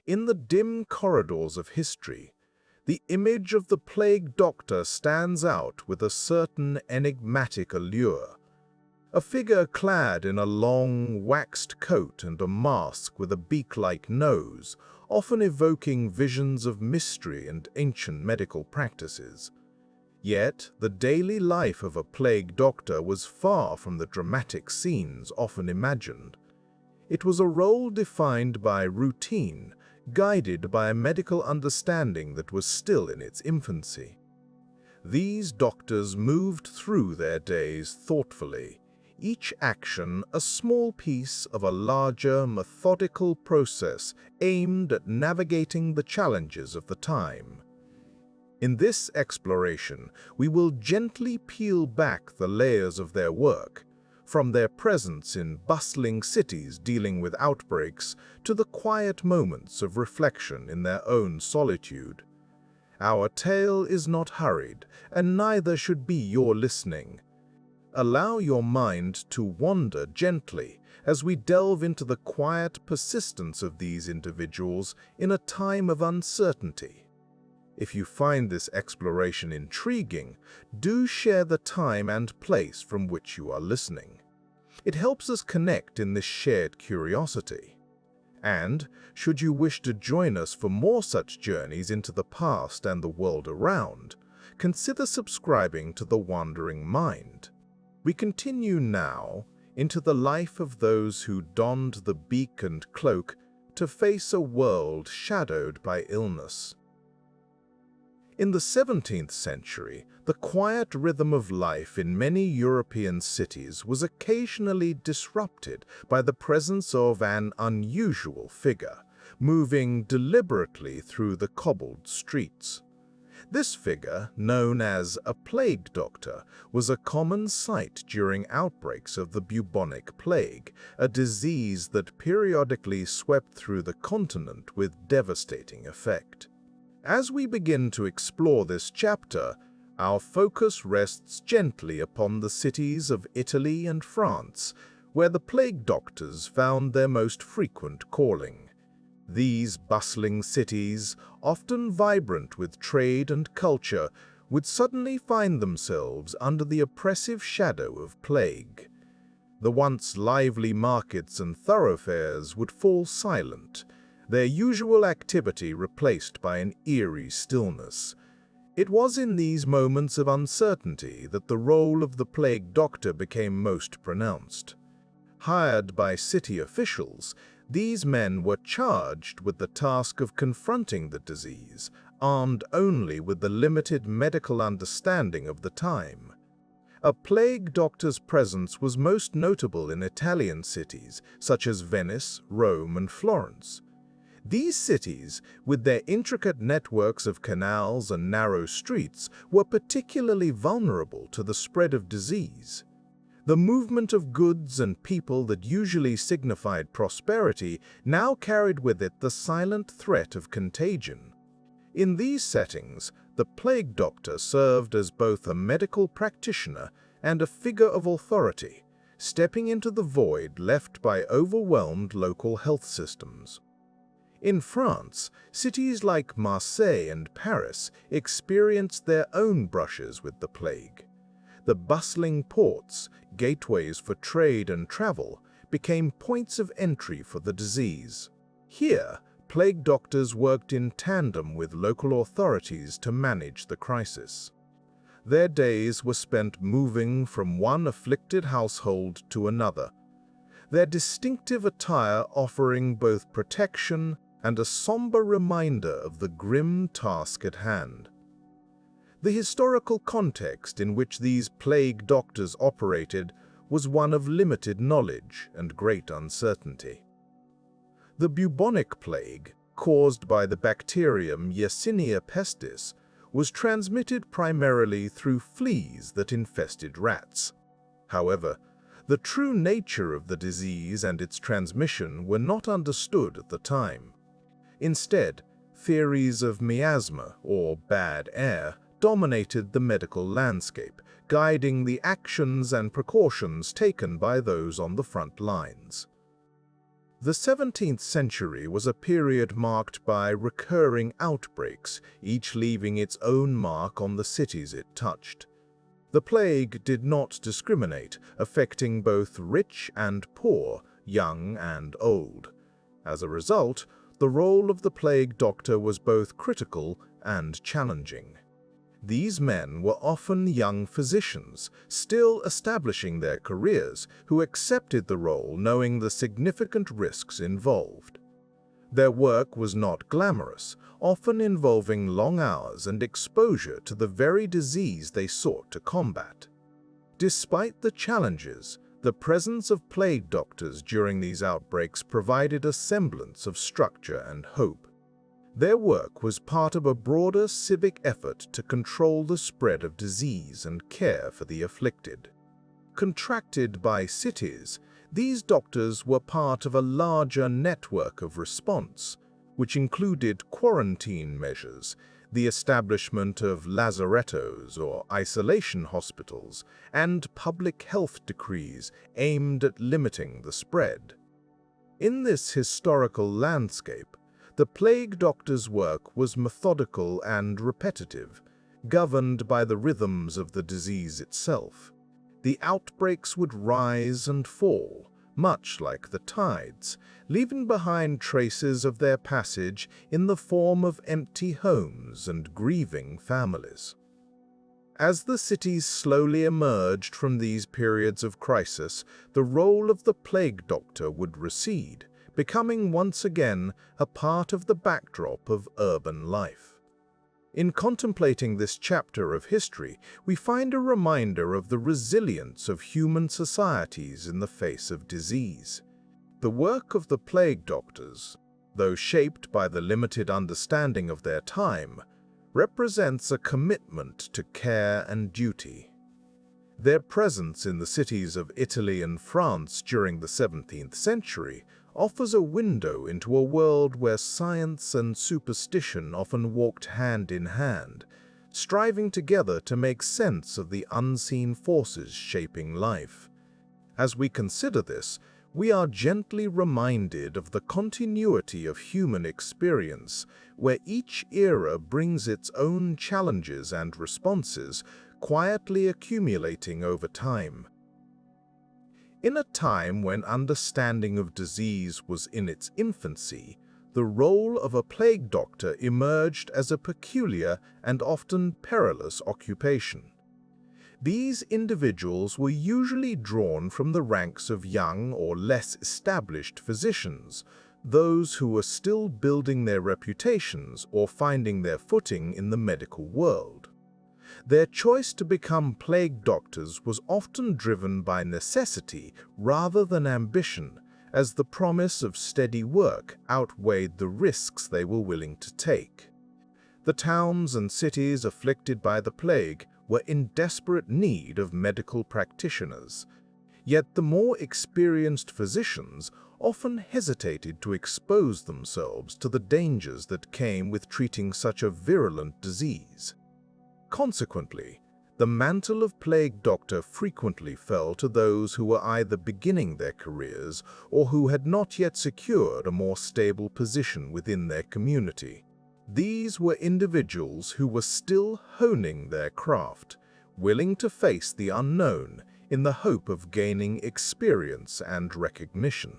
In the dim corridors of history, the image of the plague doctor stands out with a certain enigmatic allure. A figure clad in a long, waxed coat and a mask with a beak-like nose, often evoking visions of mystery and ancient medical practices. Yet, the daily life of a plague doctor was far from the dramatic scenes often imagined. It was a role defined by routine, guided by a medical understanding that was still in its infancy. These doctors moved through their days thoughtfully, each action a small piece of a larger, methodical process aimed at navigating the challenges of the time. In this exploration, we will gently peel back the layers of their work, from their presence in bustling cities dealing with outbreaks to the quiet moments of reflection in their own solitude. Our tale is not hurried, and neither should be your listening. Allow your mind to wander gently as we delve into the quiet persistence of these individuals in a time of uncertainty. If you find this exploration intriguing, do share the time and place from which you are listening. It helps us connect in this shared curiosity. And, should you wish to join us for more such journeys into the past and the world around, consider subscribing to The Wandering Mind. We continue now into the life of those who donned the beak and cloak to face a world shadowed by illness. In the 17th century, the quiet rhythm of life in many European cities was occasionally disrupted by the presence of an unusual figure, moving deliberately through the cobbled streets. This figure, known as a plague doctor, was a common sight during outbreaks of the bubonic plague, a disease that periodically swept through the continent with devastating effect. As we begin to explore this chapter, our focus rests gently upon the cities of Italy and France, where the plague doctors found their most frequent calling. These bustling cities, often vibrant with trade and culture, would suddenly find themselves under the oppressive shadow of plague. The once lively markets and thoroughfares would fall silent, their usual activity replaced by an eerie stillness. It was in these moments of uncertainty that the role of the plague doctor became most pronounced. Hired by city officials, these men were charged with the task of confronting the disease, armed only with the limited medical understanding of the time. A plague doctor's presence was most notable in Italian cities such as Venice, Rome, and Florence. These cities, with their intricate networks of canals and narrow streets, were particularly vulnerable to the spread of disease. The movement of goods and people that usually signified prosperity now carried with it the silent threat of contagion. In these settings, the plague doctor served as both a medical practitioner and a figure of authority, stepping into the void left by overwhelmed local health systems. In France, cities like Marseille and Paris experienced their own brushes with the plague. The bustling ports, gateways for trade and travel, became points of entry for the disease. Here, plague doctors worked in tandem with local authorities to manage the crisis. Their days were spent moving from one afflicted household to another, their distinctive attire offering both protection and a somber reminder of the grim task at hand. The historical context in which these plague doctors operated was one of limited knowledge and great uncertainty. The bubonic plague, caused by the bacterium Yersinia pestis, was transmitted primarily through fleas that infested rats. However, the true nature of the disease and its transmission were not understood at the time. Instead, theories of miasma, or bad air, dominated the medical landscape, guiding the actions and precautions taken by those on the front lines. The 17th century was a period marked by recurring outbreaks, each leaving its own mark on the cities it touched. The plague did not discriminate, affecting both rich and poor, young and old. As a result, the role of the plague doctor was both critical and challenging. These men were often young physicians, still establishing their careers, who accepted the role knowing the significant risks involved. Their work was not glamorous, often involving long hours and exposure to the very disease they sought to combat. Despite the challenges, the presence of plague doctors during these outbreaks provided a semblance of structure and hope. Their work was part of a broader civic effort to control the spread of disease and care for the afflicted. Contracted by cities, these doctors were part of a larger network of response, which included quarantine measures, the establishment of lazarettos or isolation hospitals, and public health decrees aimed at limiting the spread. In this historical landscape, the plague doctor's work was methodical and repetitive, governed by the rhythms of the disease itself. The outbreaks would rise and fall, much like the tides, leaving behind traces of their passage in the form of empty homes and grieving families. As the cities slowly emerged from these periods of crisis, the role of the plague doctor would recede, becoming once again a part of the backdrop of urban life. In contemplating this chapter of history, we find a reminder of the resilience of human societies in the face of disease. The work of the plague doctors, though shaped by the limited understanding of their time, represents a commitment to care and duty. Their presence in the cities of Italy and France during the 17th century offers a window into a world where science and superstition often walked hand in hand, striving together to make sense of the unseen forces shaping life. As we consider this, we are gently reminded of the continuity of human experience, where each era brings its own challenges and responses, quietly accumulating over time. In a time when understanding of disease was in its infancy, the role of a plague doctor emerged as a peculiar and often perilous occupation. These individuals were usually drawn from the ranks of young or less established physicians, those who were still building their reputations or finding their footing in the medical world. Their choice to become plague doctors was often driven by necessity rather than ambition, as the promise of steady work outweighed the risks they were willing to take. The towns and cities afflicted by the plague were in desperate need of medical practitioners, yet the more experienced physicians often hesitated to expose themselves to the dangers that came with treating such a virulent disease. Consequently, the mantle of plague doctor frequently fell to those who were either beginning their careers or who had not yet secured a more stable position within their community. These were individuals who were still honing their craft, willing to face the unknown in the hope of gaining experience and recognition.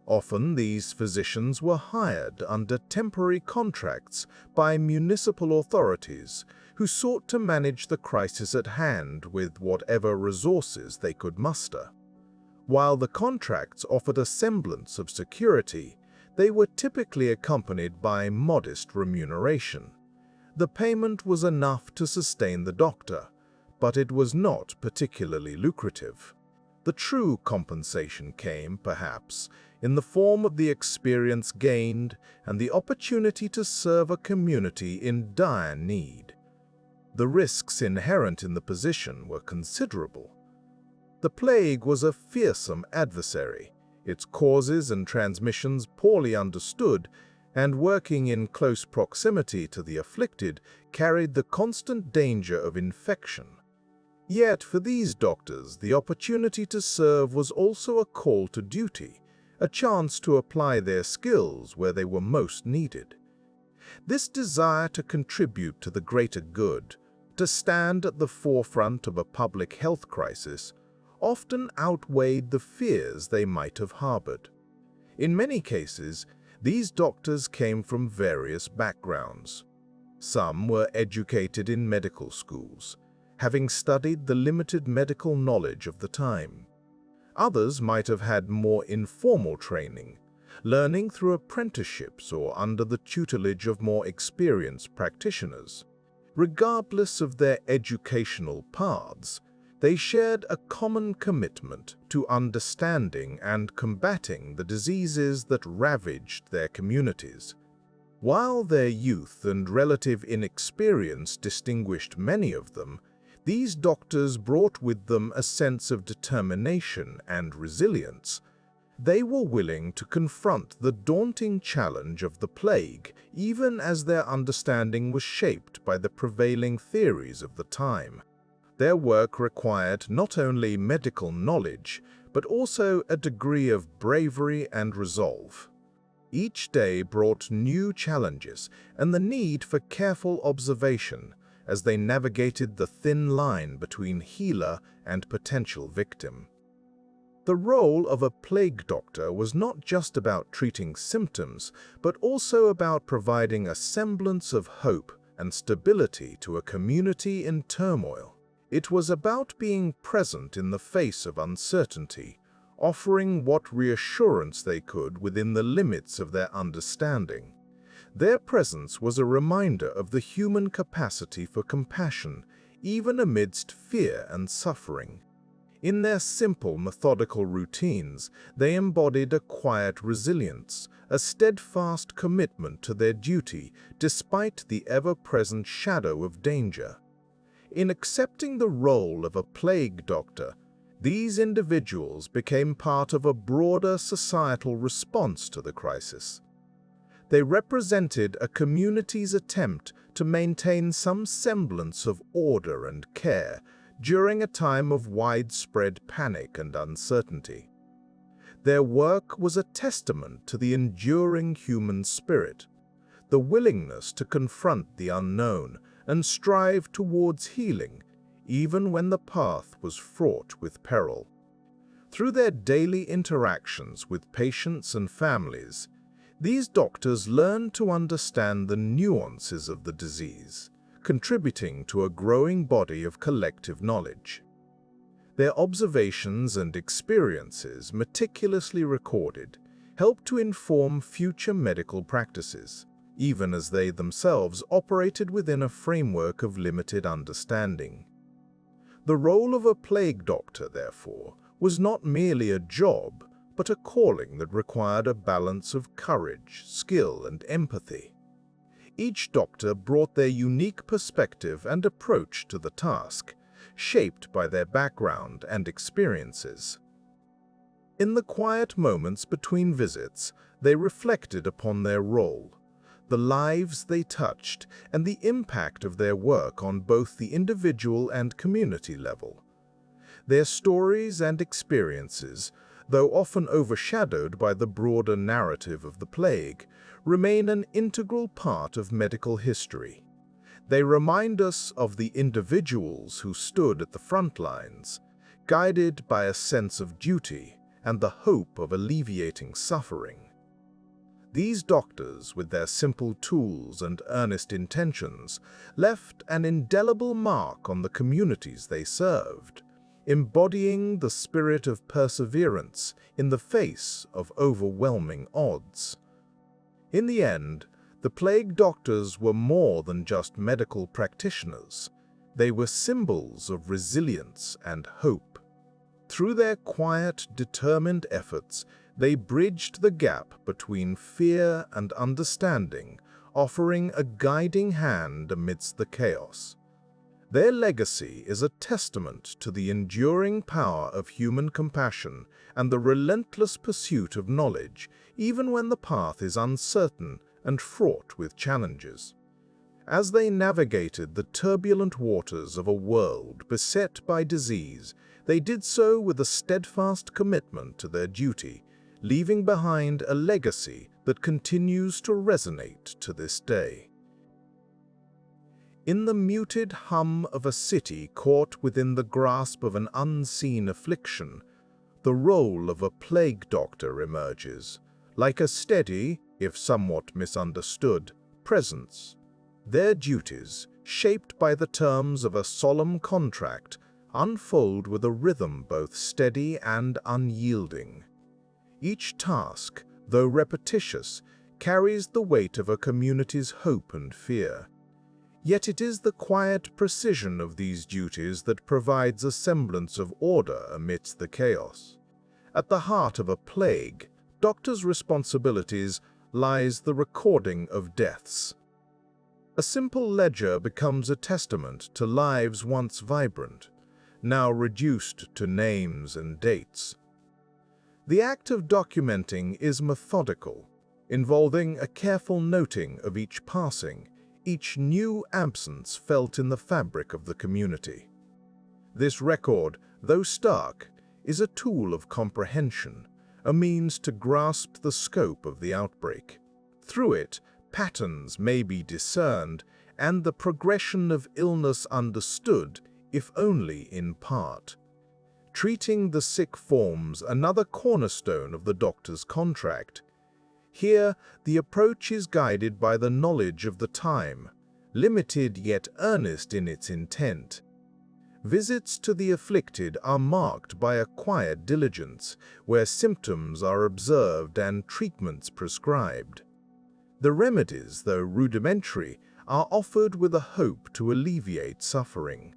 Often these physicians were hired under temporary contracts by municipal authorities who sought to manage the crisis at hand with whatever resources they could muster. While the contracts offered a semblance of security, they were typically accompanied by modest remuneration. The payment was enough to sustain the doctor, but it was not particularly lucrative. The true compensation came, perhaps, in the form of the experience gained and the opportunity to serve a community in dire need. The risks inherent in the position were considerable. The plague was a fearsome adversary, its causes and transmissions poorly understood, and working in close proximity to the afflicted carried the constant danger of infection. Yet for these doctors, the opportunity to serve was also a call to duty, a chance to apply their skills where they were most needed. This desire to contribute to the greater good, to stand at the forefront of a public health crisis, often outweighed the fears they might have harbored. In many cases, these doctors came from various backgrounds. Some were educated in medical schools, having studied the limited medical knowledge of the time. Others might have had more informal training, learning through apprenticeships or under the tutelage of more experienced practitioners. Regardless of their educational paths, they shared a common commitment to understanding and combating the diseases that ravaged their communities. While their youth and relative inexperience distinguished many of them, these doctors brought with them a sense of determination and resilience. They were willing to confront the daunting challenge of the plague, even as their understanding was shaped by the prevailing theories of the time. Their work required not only medical knowledge, but also a degree of bravery and resolve. Each day brought new challenges and the need for careful observation as they navigated the thin line between healer and potential victim. The role of a plague doctor was not just about treating symptoms, but also about providing a semblance of hope and stability to a community in turmoil. It was about being present in the face of uncertainty, offering what reassurance they could within the limits of their understanding. Their presence was a reminder of the human capacity for compassion, even amidst fear and suffering. In their simple, methodical routines, they embodied a quiet resilience, a steadfast commitment to their duty despite the ever-present shadow of danger. In accepting the role of a plague doctor, these individuals became part of a broader societal response to the crisis. They represented a community's attempt to maintain some semblance of order and care during a time of widespread panic and uncertainty. Their work was a testament to the enduring human spirit, the willingness to confront the unknown and strive towards healing, even when the path was fraught with peril. Through their daily interactions with patients and families, these doctors learned to understand the nuances of the disease, contributing to a growing body of collective knowledge. Their observations and experiences, meticulously recorded, helped to inform future medical practices, even as they themselves operated within a framework of limited understanding. The role of a plague doctor, therefore, was not merely a job, but a calling that required a balance of courage, skill, and empathy. Each doctor brought their unique perspective and approach to the task, shaped by their background and experiences. In the quiet moments between visits, they reflected upon their role, the lives they touched, and the impact of their work on both the individual and community level. Their stories and experiences, though often overshadowed by the broader narrative of the plague, remain an integral part of medical history. They remind us of the individuals who stood at the front lines, guided by a sense of duty and the hope of alleviating suffering. These doctors, with their simple tools and earnest intentions, left an indelible mark on the communities they served, embodying the spirit of perseverance in the face of overwhelming odds. In the end, the plague doctors were more than just medical practitioners. They were symbols of resilience and hope. Through their quiet, determined efforts, they bridged the gap between fear and understanding, offering a guiding hand amidst the chaos. Their legacy is a testament to the enduring power of human compassion and the relentless pursuit of knowledge, even when the path is uncertain and fraught with challenges. As they navigated the turbulent waters of a world beset by disease, they did so with a steadfast commitment to their duty, leaving behind a legacy that continues to resonate to this day. In the muted hum of a city caught within the grasp of an unseen affliction, the role of a plague doctor emerges, like a steady, if somewhat misunderstood, presence. Their duties, shaped by the terms of a solemn contract, unfold with a rhythm both steady and unyielding. Each task, though repetitious, carries the weight of a community's hope and fear. Yet it is the quiet precision of these duties that provides a semblance of order amidst the chaos. At the heart of a plague, doctors' responsibilities lies the recording of deaths. A simple ledger becomes a testament to lives once vibrant, now reduced to names and dates. The act of documenting is methodical, involving a careful noting of each passing, each new absence felt in the fabric of the community. This record, though stark, is a tool of comprehension, a means to grasp the scope of the outbreak. Through it, patterns may be discerned and the progression of illness understood, if only in part. Treating the sick forms another cornerstone of the doctor's contract. Here, the approach is guided by the knowledge of the time, limited yet earnest in its intent. Visits to the afflicted are marked by a quiet diligence, where symptoms are observed and treatments prescribed. The remedies, though rudimentary, are offered with a hope to alleviate suffering.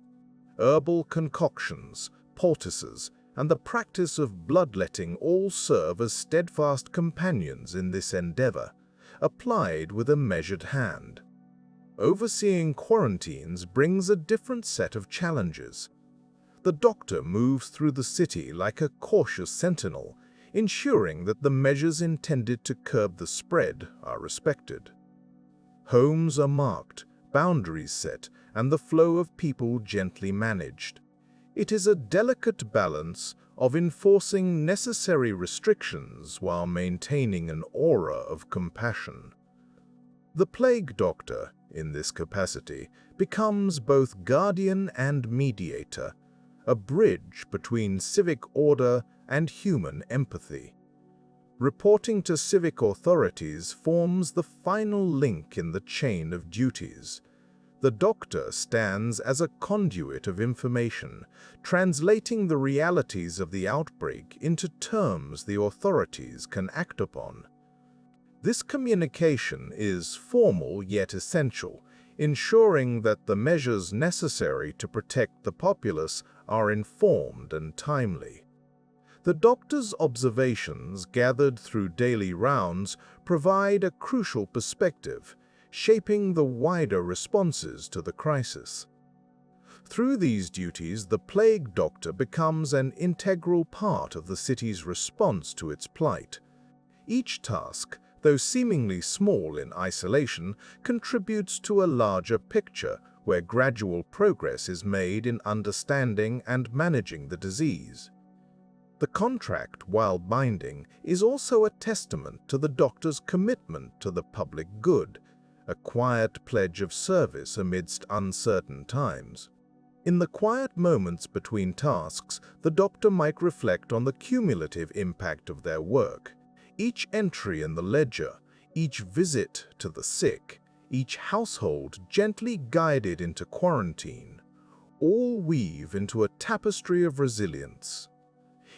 Herbal concoctions, poultices, and the practice of bloodletting all serve as steadfast companions in this endeavor, applied with a measured hand. Overseeing quarantines brings a different set of challenges. The doctor moves through the city like a cautious sentinel, ensuring that the measures intended to curb the spread are respected. Homes are marked, boundaries set, and the flow of people gently managed. It is a delicate balance of enforcing necessary restrictions while maintaining an aura of compassion. The plague doctor, in this capacity, becomes both guardian and mediator, a bridge between civic order and human empathy. Reporting to civic authorities forms the final link in the chain of duties. The doctor stands as a conduit of information, translating the realities of the outbreak into terms the authorities can act upon. This communication is formal yet essential, ensuring that the measures necessary to protect the populace are informed and timely. The doctor's observations gathered through daily rounds provide a crucial perspective, shaping the wider responses to the crisis. Through these duties, the plague doctor becomes an integral part of the city's response to its plight. Each task, though seemingly small in isolation, contributes to a larger picture where gradual progress is made in understanding and managing the disease. The contract, while binding, is also a testament to the doctor's commitment to the public good, a quiet pledge of service amidst uncertain times. In the quiet moments between tasks, the doctor might reflect on the cumulative impact of their work. Each entry in the ledger, each visit to the sick, each household gently guided into quarantine, all weave into a tapestry of resilience.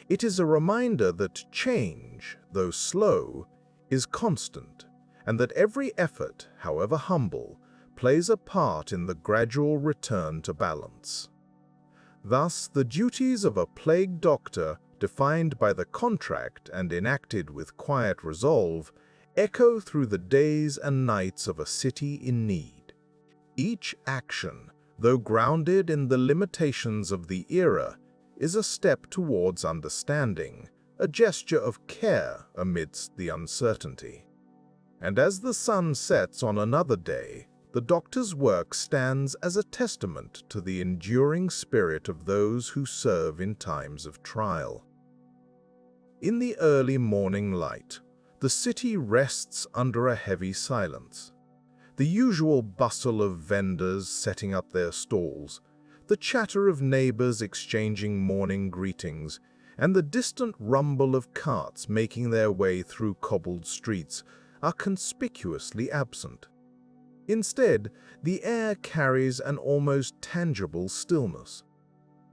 It is a reminder that change, though slow, is constant, and that every effort, however humble, plays a part in the gradual return to balance. Thus, the duties of a plague doctor, defined by the contract and enacted with quiet resolve, echo through the days and nights of a city in need. Each action, though grounded in the limitations of the era, is a step towards understanding, a gesture of care amidst the uncertainty. And as the sun sets on another day, the doctor's work stands as a testament to the enduring spirit of those who serve in times of trial. In the early morning light, the city rests under a heavy silence. The usual bustle of vendors setting up their stalls, the chatter of neighbors exchanging morning greetings, and the distant rumble of carts making their way through cobbled streets are conspicuously absent. Instead, the air carries an almost tangible stillness.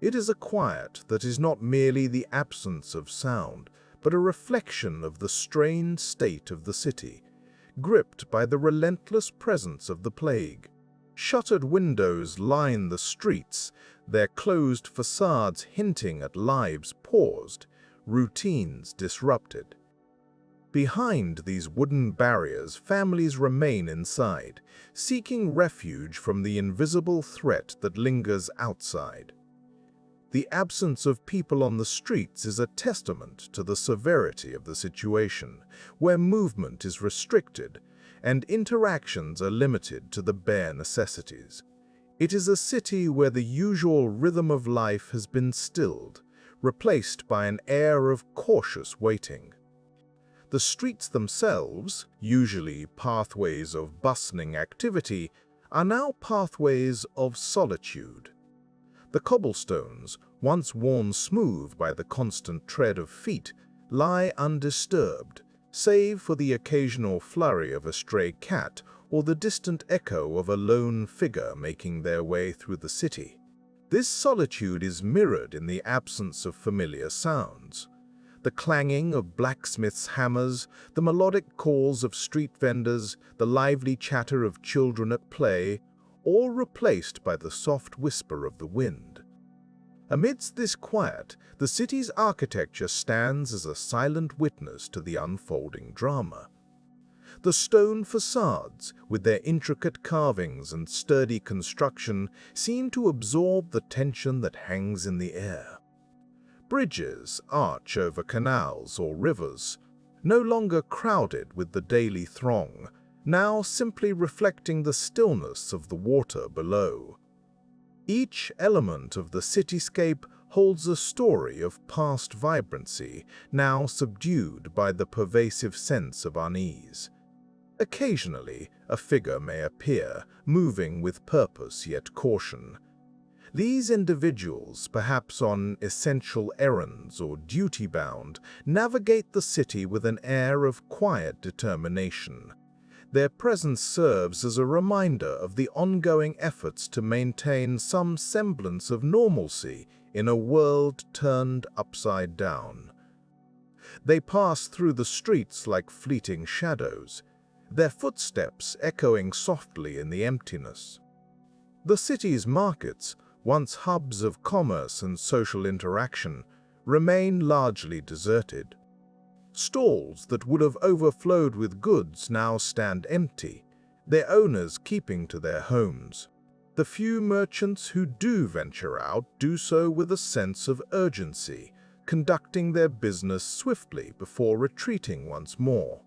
It is a quiet that is not merely the absence of sound, but a reflection of the strained state of the city, gripped by the relentless presence of the plague. Shuttered windows line the streets, their closed facades hinting at lives paused, routines disrupted. Behind these wooden barriers, families remain inside, seeking refuge from the invisible threat that lingers outside. The absence of people on the streets is a testament to the severity of the situation, where movement is restricted and interactions are limited to the bare necessities. It is a city where the usual rhythm of life has been stilled, replaced by an air of cautious waiting. The streets themselves, usually pathways of bustling activity, are now pathways of solitude. The cobblestones, once worn smooth by the constant tread of feet, lie undisturbed, save for the occasional flurry of a stray cat or the distant echo of a lone figure making their way through the city. This solitude is mirrored in the absence of familiar sounds. The clanging of blacksmiths' hammers, the melodic calls of street vendors, the lively chatter of children at play, all replaced by the soft whisper of the wind. Amidst this quiet, the city's architecture stands as a silent witness to the unfolding drama. The stone facades, with their intricate carvings and sturdy construction, seem to absorb the tension that hangs in the air. Bridges arch over canals or rivers, no longer crowded with the daily throng, now simply reflecting the stillness of the water below. Each element of the cityscape holds a story of past vibrancy, now subdued by the pervasive sense of unease. Occasionally, a figure may appear, moving with purpose yet caution. These individuals, perhaps on essential errands or duty-bound, navigate the city with an air of quiet determination. Their presence serves as a reminder of the ongoing efforts to maintain some semblance of normalcy in a world turned upside down. They pass through the streets like fleeting shadows, their footsteps echoing softly in the emptiness. The city's markets, once hubs of commerce and social interaction, remain largely deserted. Stalls that would have overflowed with goods now stand empty, their owners keeping to their homes. The few merchants who do venture out do so with a sense of urgency, conducting their business swiftly before retreating once more.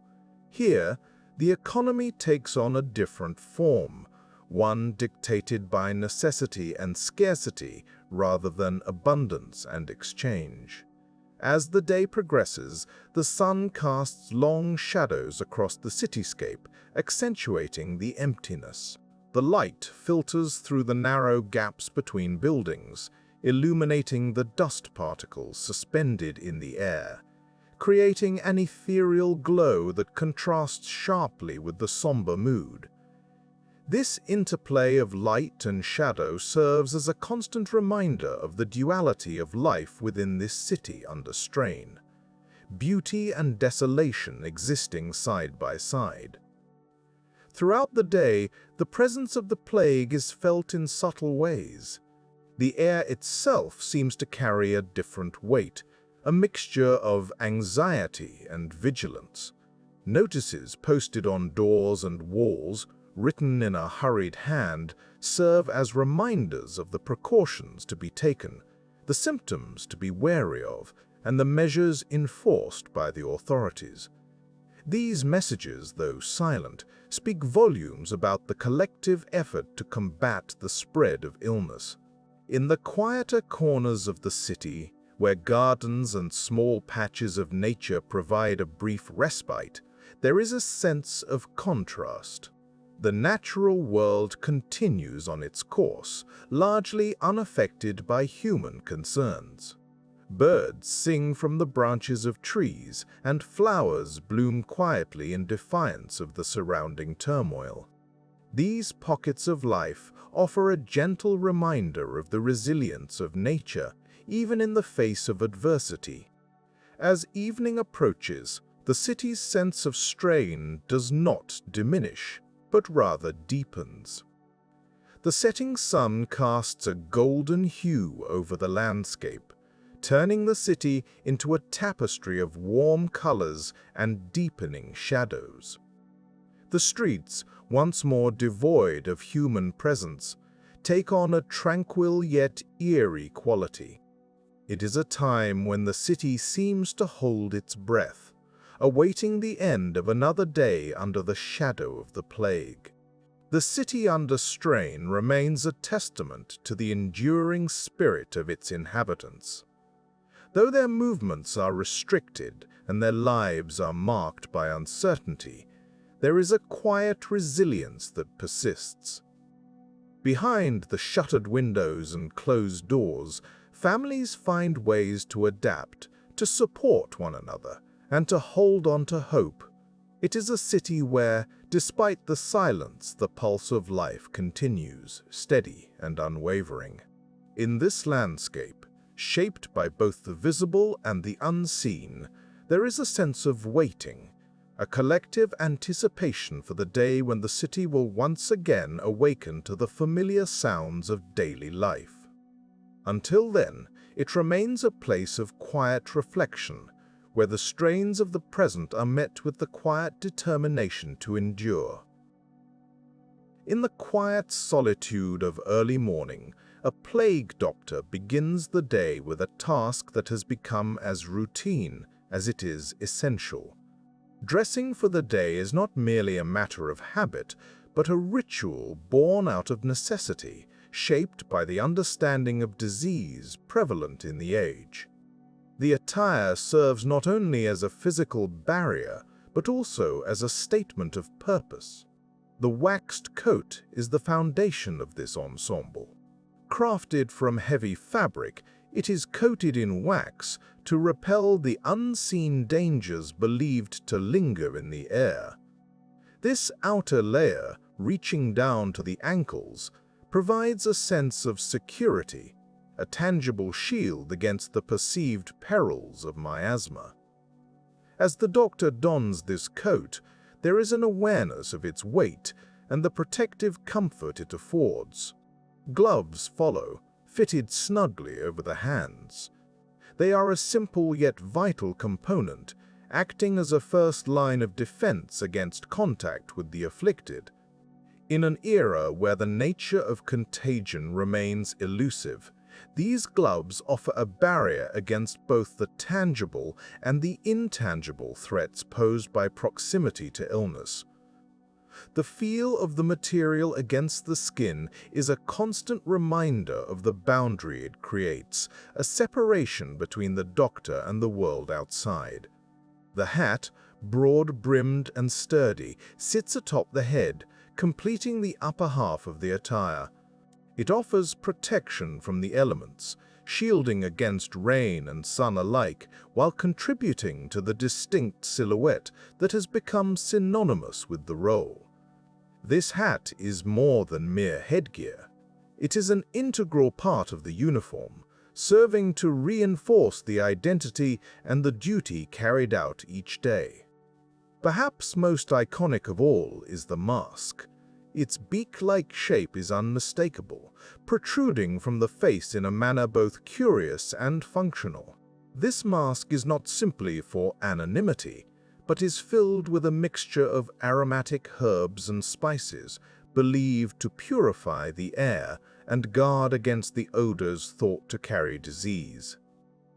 Here, the economy takes on a different form, one dictated by necessity and scarcity rather than abundance and exchange. As the day progresses, the sun casts long shadows across the cityscape, accentuating the emptiness. The light filters through the narrow gaps between buildings, illuminating the dust particles suspended in the air, creating an ethereal glow that contrasts sharply with the somber mood. This interplay of light and shadow serves as a constant reminder of the duality of life within this city under strain, beauty and desolation existing side by side. Throughout the day, the presence of the plague is felt in subtle ways. The air itself seems to carry a different weight, a mixture of anxiety and vigilance. Notices posted on doors and walls, written in a hurried hand, serve as reminders of the precautions to be taken, the symptoms to be wary of, and the measures enforced by the authorities. These messages, though silent, speak volumes about the collective effort to combat the spread of illness. In the quieter corners of the city, Where gardens and small patches of nature provide a brief respite, there is a sense of contrast. The natural world continues on its course, largely unaffected by human concerns. Birds sing from the branches of trees, and flowers bloom quietly in defiance of the surrounding turmoil. These pockets of life offer a gentle reminder of the resilience of nature, even in the face of adversity. As evening approaches, the city's sense of strain does not diminish, but rather deepens. The setting sun casts a golden hue over the landscape, turning the city into a tapestry of warm colors and deepening shadows. The streets, once more devoid of human presence, take on a tranquil yet eerie quality. It is a time when the city seems to hold its breath, awaiting the end of another day under the shadow of the plague. The city under strain remains a testament to the enduring spirit of its inhabitants. Though their movements are restricted and their lives are marked by uncertainty, there is a quiet resilience that persists. Behind the shuttered windows and closed doors, families find ways to adapt, to support one another, and to hold on to hope. It is a city where, despite the silence, the pulse of life continues, steady and unwavering. In this landscape, shaped by both the visible and the unseen, there is a sense of waiting, a collective anticipation for the day when the city will once again awaken to the familiar sounds of daily life. Until then, it remains a place of quiet reflection, where the strains of the present are met with the quiet determination to endure. In the quiet solitude of early morning, a plague doctor begins the day with a task that has become as routine as it is essential. Dressing for the day is not merely a matter of habit, but a ritual born out of necessity, shaped by the understanding of disease prevalent in the age. The attire serves not only as a physical barrier, but also as a statement of purpose. The waxed coat is the foundation of this ensemble. Crafted from heavy fabric, it is coated in wax to repel the unseen dangers believed to linger in the air. This outer layer, reaching down to the ankles, provides a sense of security, a tangible shield against the perceived perils of miasma. As the doctor dons this coat, there is an awareness of its weight and the protective comfort it affords. Gloves follow, fitted snugly over the hands. They are a simple yet vital component, acting as a first line of defense against contact with the afflicted. In an era where the nature of contagion remains elusive, these gloves offer a barrier against both the tangible and the intangible threats posed by proximity to illness. The feel of the material against the skin is a constant reminder of the boundary it creates, a separation between the doctor and the world outside. The hat, broad-brimmed and sturdy, sits atop the head, completing the upper half of the attire. It offers protection from the elements, shielding against rain and sun alike, while contributing to the distinct silhouette that has become synonymous with the role. This hat is more than mere headgear. It is an integral part of the uniform, serving to reinforce the identity and the duty carried out each day. Perhaps most iconic of all is the mask. Its beak-like shape is unmistakable, protruding from the face in a manner both curious and functional. This mask is not simply for anonymity, but is filled with a mixture of aromatic herbs and spices, believed to purify the air and guard against the odors thought to carry disease.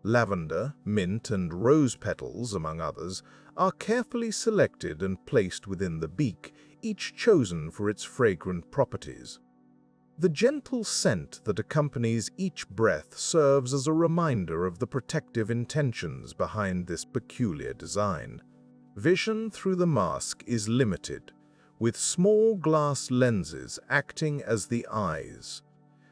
Lavender, mint, and rose petals, among others, are carefully selected and placed within the beak, each chosen for its fragrant properties. The gentle scent that accompanies each breath serves as a reminder of the protective intentions behind this peculiar design. Vision through the mask is limited, with small glass lenses acting as the eyes.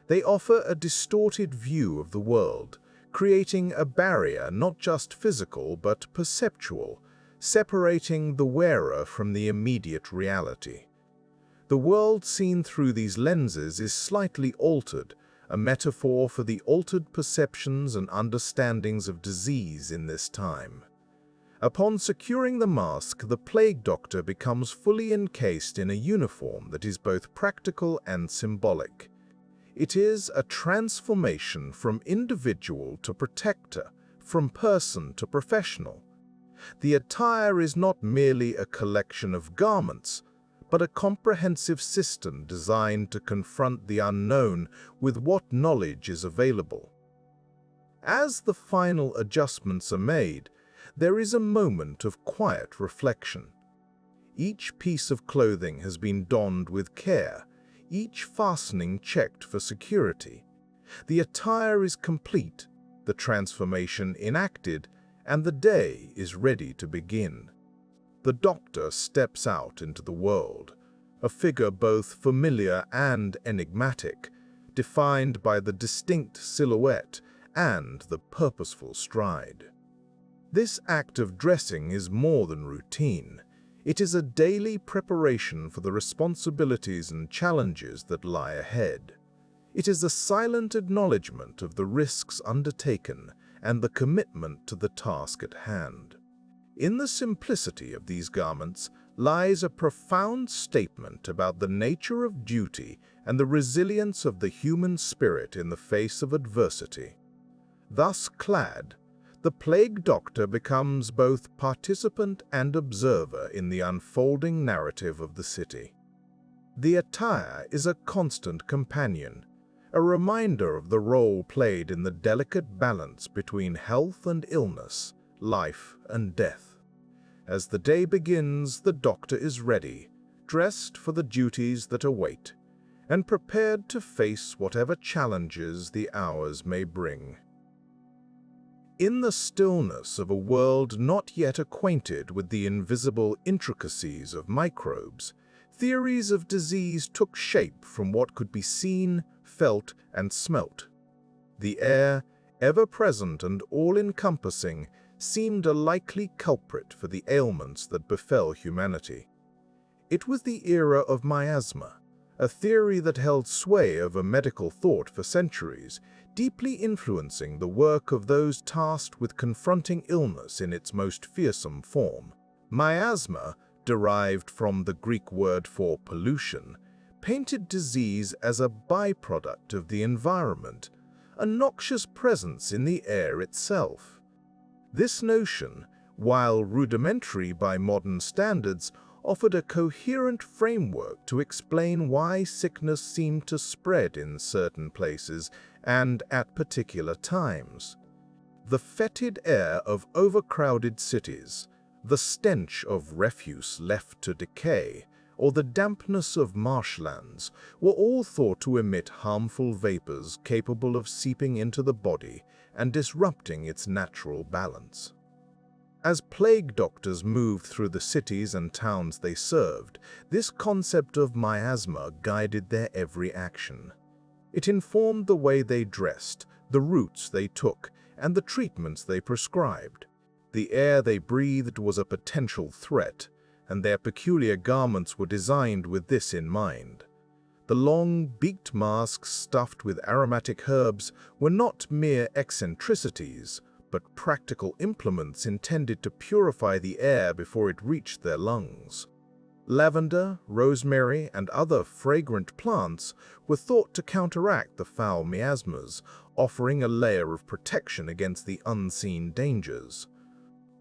They offer a distorted view of the world, creating a barrier not just physical but perceptual, separating the wearer from the immediate reality. The world seen through these lenses is slightly altered, a metaphor for the altered perceptions and understandings of disease in this time. Upon securing the mask, the plague doctor becomes fully encased in a uniform that is both practical and symbolic. It is a transformation from individual to protector, from person to professional. The attire is not merely a collection of garments, but a comprehensive system designed to confront the unknown with what knowledge is available. As the final adjustments are made, there is a moment of quiet reflection. Each piece of clothing has been donned with care, each fastening checked for security. The attire is complete, the transformation enacted, and the day is ready to begin. The doctor steps out into the world, a figure both familiar and enigmatic, defined by the distinct silhouette and the purposeful stride. This act of dressing is more than routine. It is a daily preparation for the responsibilities and challenges that lie ahead. It is a silent acknowledgement of the risks undertaken and the commitment to the task at hand. In the simplicity of these garments lies a profound statement about the nature of duty and the resilience of the human spirit in the face of adversity. Thus clad, the plague doctor becomes both participant and observer in the unfolding narrative of the city. The attire is a constant companion, a reminder of the role played in the delicate balance between health and illness, life and death. As the day begins, the doctor is ready, dressed for the duties that await, and prepared to face whatever challenges the hours may bring. In the stillness of a world not yet acquainted with the invisible intricacies of microbes, theories of disease took shape from what could be seen, felt, and smelt. The air, ever-present and all-encompassing, seemed a likely culprit for the ailments that befell humanity. It was the era of miasma, a theory that held sway over medical thought for centuries, deeply influencing the work of those tasked with confronting illness in its most fearsome form. Miasma, derived from the Greek word for pollution, painted disease as a byproduct of the environment, a noxious presence in the air itself. This notion, while rudimentary by modern standards, offered a coherent framework to explain why sickness seemed to spread in certain places and at particular times. The fetid air of overcrowded cities, the stench of refuse left to decay, or the dampness of marshlands were all thought to emit harmful vapors capable of seeping into the body and disrupting its natural balance. As plague doctors moved through the cities and towns they served, this concept of miasma guided their every action. It informed the way they dressed, the routes they took, and the treatments they prescribed. The air they breathed was a potential threat, and their peculiar garments were designed with this in mind. The long, beaked masks stuffed with aromatic herbs were not mere eccentricities, but practical implements intended to purify the air before it reached their lungs. Lavender, rosemary, and other fragrant plants were thought to counteract the foul miasmas, offering a layer of protection against the unseen dangers.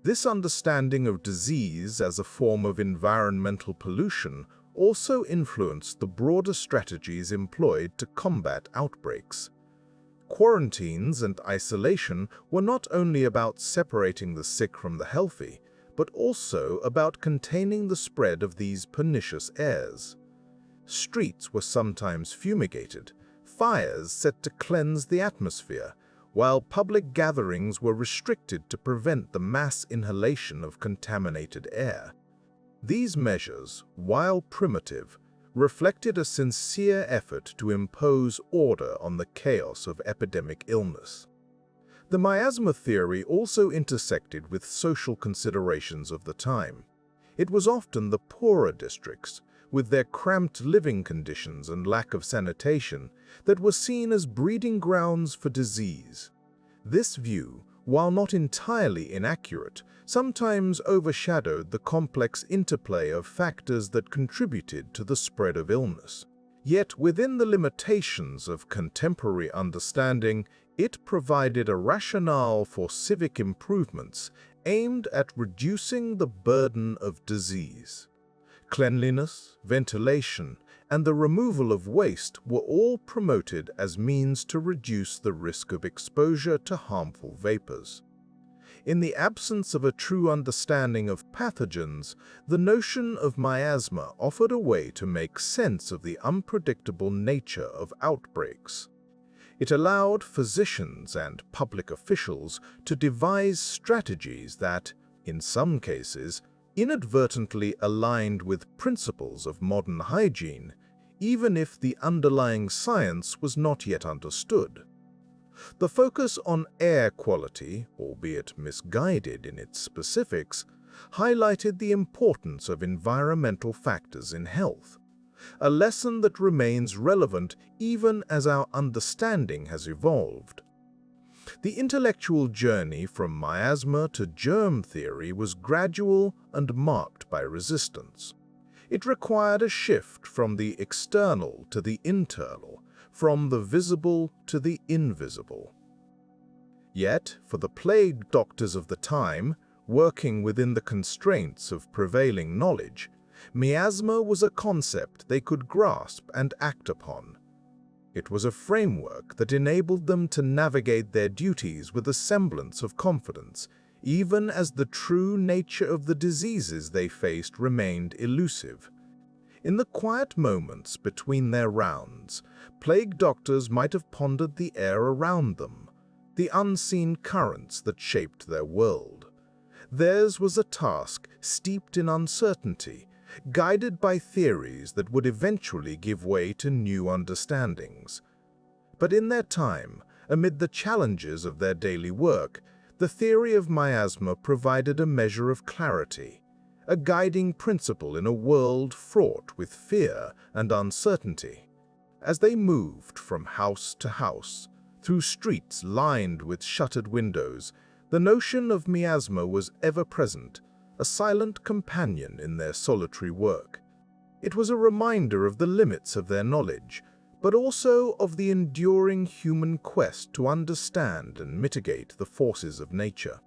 This understanding of disease as a form of environmental pollution also influenced the broader strategies employed to combat outbreaks. Quarantines and isolation were not only about separating the sick from the healthy, but also about containing the spread of these pernicious airs. Streets were sometimes fumigated, fires set to cleanse the atmosphere, while public gatherings were restricted to prevent the mass inhalation of contaminated air. These measures, while primitive, reflected a sincere effort to impose order on the chaos of epidemic illness. The miasma theory also intersected with social considerations of the time. It was often the poorer districts, with their cramped living conditions and lack of sanitation, that were seen as breeding grounds for disease. This view, while not entirely inaccurate, sometimes overshadowed the complex interplay of factors that contributed to the spread of illness. Yet within the limitations of contemporary understanding, it provided a rationale for civic improvements aimed at reducing the burden of disease. Cleanliness, ventilation, and the removal of waste were all promoted as means to reduce the risk of exposure to harmful vapors. In the absence of a true understanding of pathogens, the notion of miasma offered a way to make sense of the unpredictable nature of outbreaks. It allowed physicians and public officials to devise strategies that, in some cases, inadvertently aligned with principles of modern hygiene, even if the underlying science was not yet understood. The focus on air quality, albeit misguided in its specifics, highlighted the importance of environmental factors in health, a lesson that remains relevant even as our understanding has evolved. The intellectual journey from miasma to germ theory was gradual and marked by resistance. It required a shift from the external to the internal, from the visible to the invisible. Yet, for the plague doctors of the time, working within the constraints of prevailing knowledge, miasma was a concept they could grasp and act upon. It was a framework that enabled them to navigate their duties with a semblance of confidence, even as the true nature of the diseases they faced remained elusive. In the quiet moments between their rounds, plague doctors might have pondered the air around them, the unseen currents that shaped their world. Theirs was a task steeped in uncertainty, guided by theories that would eventually give way to new understandings. But in their time, amid the challenges of their daily work, the theory of miasma provided a measure of clarity, a guiding principle in a world fraught with fear and uncertainty. As they moved from house to house, through streets lined with shuttered windows, the notion of miasma was ever present, a silent companion in their solitary work. It was a reminder of the limits of their knowledge, but also of the enduring human quest to understand and mitigate the forces of nature.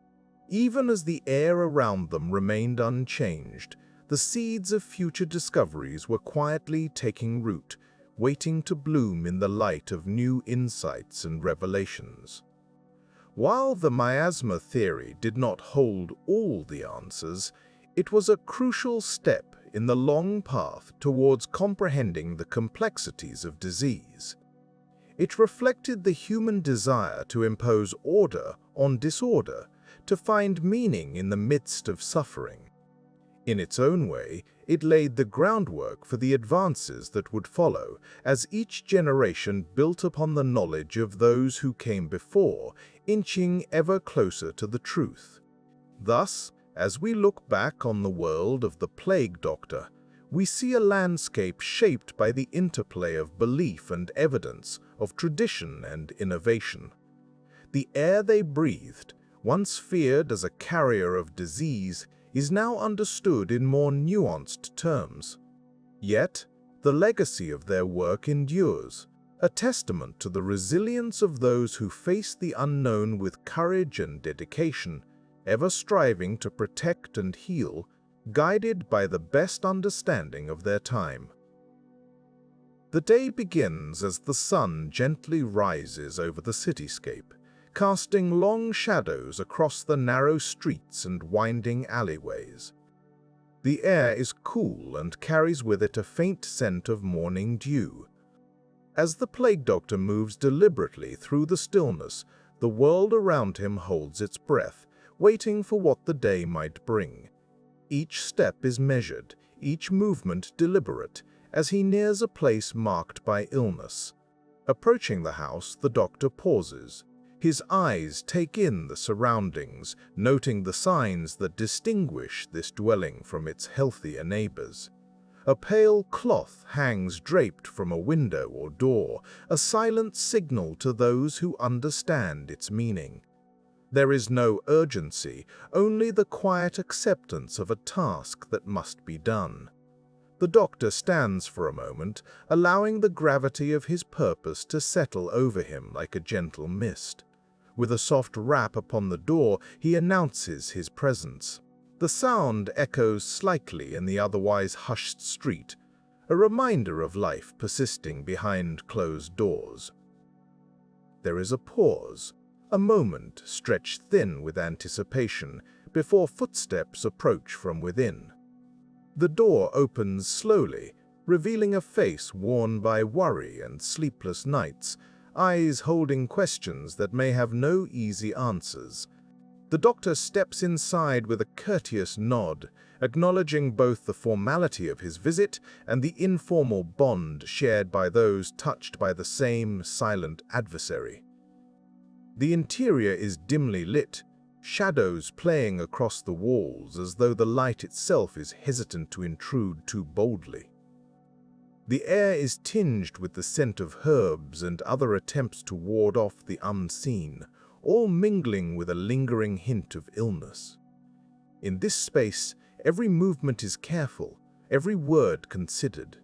Even as the air around them remained unchanged, the seeds of future discoveries were quietly taking root, waiting to bloom in the light of new insights and revelations. While the miasma theory did not hold all the answers, it was a crucial step in the long path towards comprehending the complexities of disease. It reflected the human desire to impose order on disorder, to find meaning in the midst of suffering. In its own way, it laid the groundwork for the advances that would follow, as each generation built upon the knowledge of those who came before, inching ever closer to the truth. Thus, as we look back on the world of the plague doctor, we see a landscape shaped by the interplay of belief and evidence, of tradition and innovation. The air they breathed, once feared as a carrier of disease, is now understood in more nuanced terms. Yet, the legacy of their work endures, a testament to the resilience of those who face the unknown with courage and dedication, ever striving to protect and heal, guided by the best understanding of their time. The day begins as the sun gently rises over the cityscape, casting long shadows across the narrow streets and winding alleyways. The air is cool and carries with it a faint scent of morning dew. As the plague doctor moves deliberately through the stillness, the world around him holds its breath, waiting for what the day might bring. Each step is measured, each movement deliberate, as he nears a place marked by illness. Approaching the house, the doctor pauses. His eyes take in the surroundings, noting the signs that distinguish this dwelling from its healthier neighbors. A pale cloth hangs draped from a window or door, a silent signal to those who understand its meaning. There is no urgency, only the quiet acceptance of a task that must be done. The doctor stands for a moment, allowing the gravity of his purpose to settle over him like a gentle mist. With a soft rap upon the door, he announces his presence. The sound echoes slightly in the otherwise hushed street, a reminder of life persisting behind closed doors. There is a pause, a moment stretched thin with anticipation, before footsteps approach from within. The door opens slowly, revealing a face worn by worry and sleepless nights, eyes holding questions that may have no easy answers. The doctor steps inside with a courteous nod, acknowledging both the formality of his visit and the informal bond shared by those touched by the same silent adversary. The interior is dimly lit, shadows playing across the walls as though the light itself is hesitant to intrude too boldly. The air is tinged with the scent of herbs and other attempts to ward off the unseen, all mingling with a lingering hint of illness. In this space, every movement is careful, every word considered.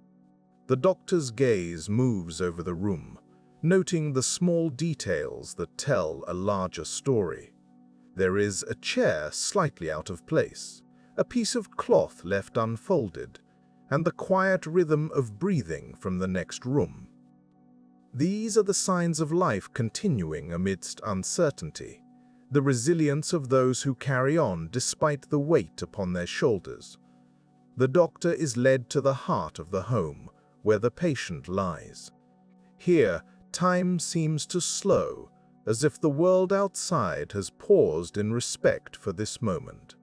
The doctor's gaze moves over the room, noting the small details that tell a larger story. There is a chair slightly out of place, a piece of cloth left unfolded, and the quiet rhythm of breathing from the next room. These are the signs of life continuing amidst uncertainty, the resilience of those who carry on despite the weight upon their shoulders. The doctor is led to the heart of the home, where the patient lies. Here, time seems to slow, as if the world outside has paused in respect for this moment.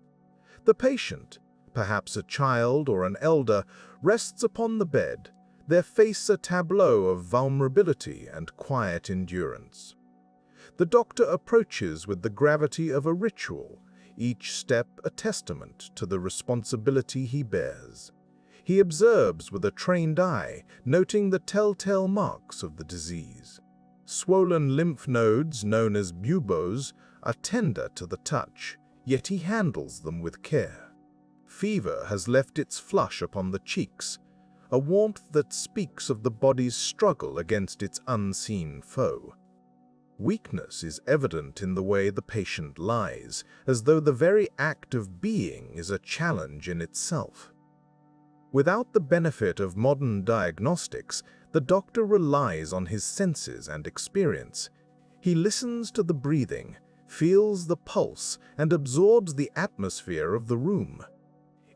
The patient, perhaps a child or an elder, rests upon the bed, their face a tableau of vulnerability and quiet endurance. The doctor approaches with the gravity of a ritual, each step a testament to the responsibility he bears. He observes with a trained eye, noting the telltale marks of the disease. Swollen lymph nodes, known as buboes, are tender to the touch, yet he handles them with care. Fever has left its flush upon the cheeks, a warmth that speaks of the body's struggle against its unseen foe. Weakness is evident in the way the patient lies, as though the very act of being is a challenge in itself. Without the benefit of modern diagnostics, the doctor relies on his senses and experience. He listens to the breathing, feels the pulse, and absorbs the atmosphere of the room.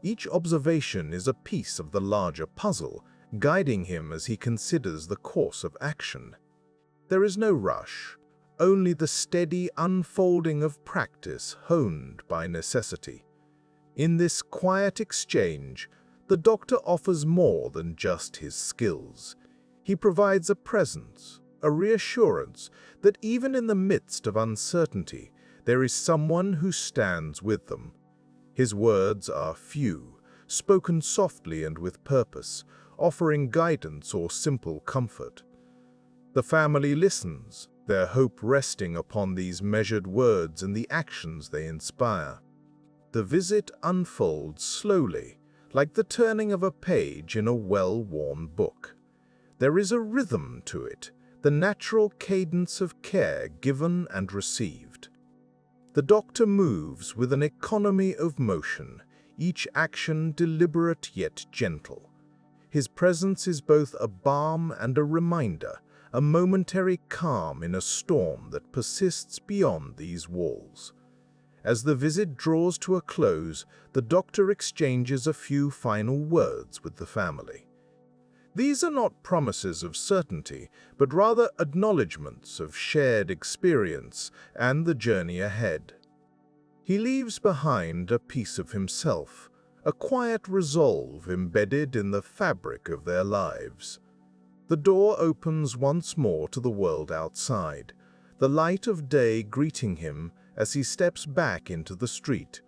Each observation is a piece of the larger puzzle, guiding him as he considers the course of action. There is no rush, only the steady unfolding of practice honed by necessity. In this quiet exchange, the doctor offers more than just his skills. He provides a presence, a reassurance that even in the midst of uncertainty, there is someone who stands with them. His words are few, spoken softly and with purpose, offering guidance or simple comfort. The family listens, their hope resting upon these measured words and the actions they inspire. The visit unfolds slowly, like the turning of a page in a well-worn book. There is a rhythm to it, the natural cadence of care given and received. The doctor moves with an economy of motion, each action deliberate yet gentle. His presence is both a balm and a reminder, a momentary calm in a storm that persists beyond these walls. As the visit draws to a close, the doctor exchanges a few final words with the family. These are not promises of certainty, but rather acknowledgments of shared experience and the journey ahead. He leaves behind a piece of himself, a quiet resolve embedded in the fabric of their lives. The door opens once more to the world outside, the light of day greeting him as he steps back into the street.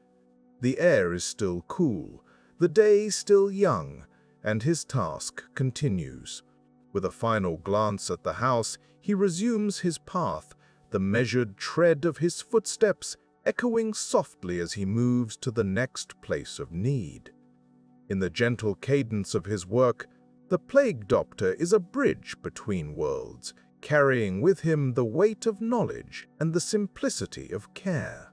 The air is still cool, the day still young, and his task continues. With a final glance at the house, he resumes his path, the measured tread of his footsteps echoing softly as he moves to the next place of need. In the gentle cadence of his work, the plague doctor is a bridge between worlds, carrying with him the weight of knowledge and the simplicity of care.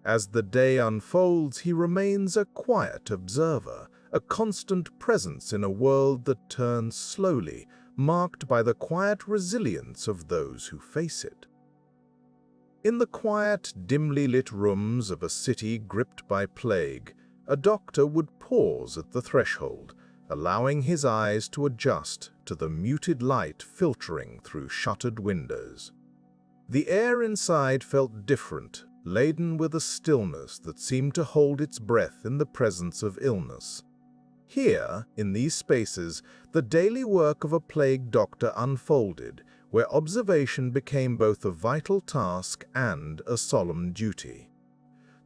As the day unfolds, he remains a quiet observer, a constant presence in a world that turns slowly, marked by the quiet resilience of those who face it. In the quiet, dimly lit rooms of a city gripped by plague, a doctor would pause at the threshold, allowing his eyes to adjust to the muted light filtering through shuttered windows. The air inside felt different, laden with a stillness that seemed to hold its breath in the presence of illness. Here, in these spaces, the daily work of a plague doctor unfolded, where observation became both a vital task and a solemn duty.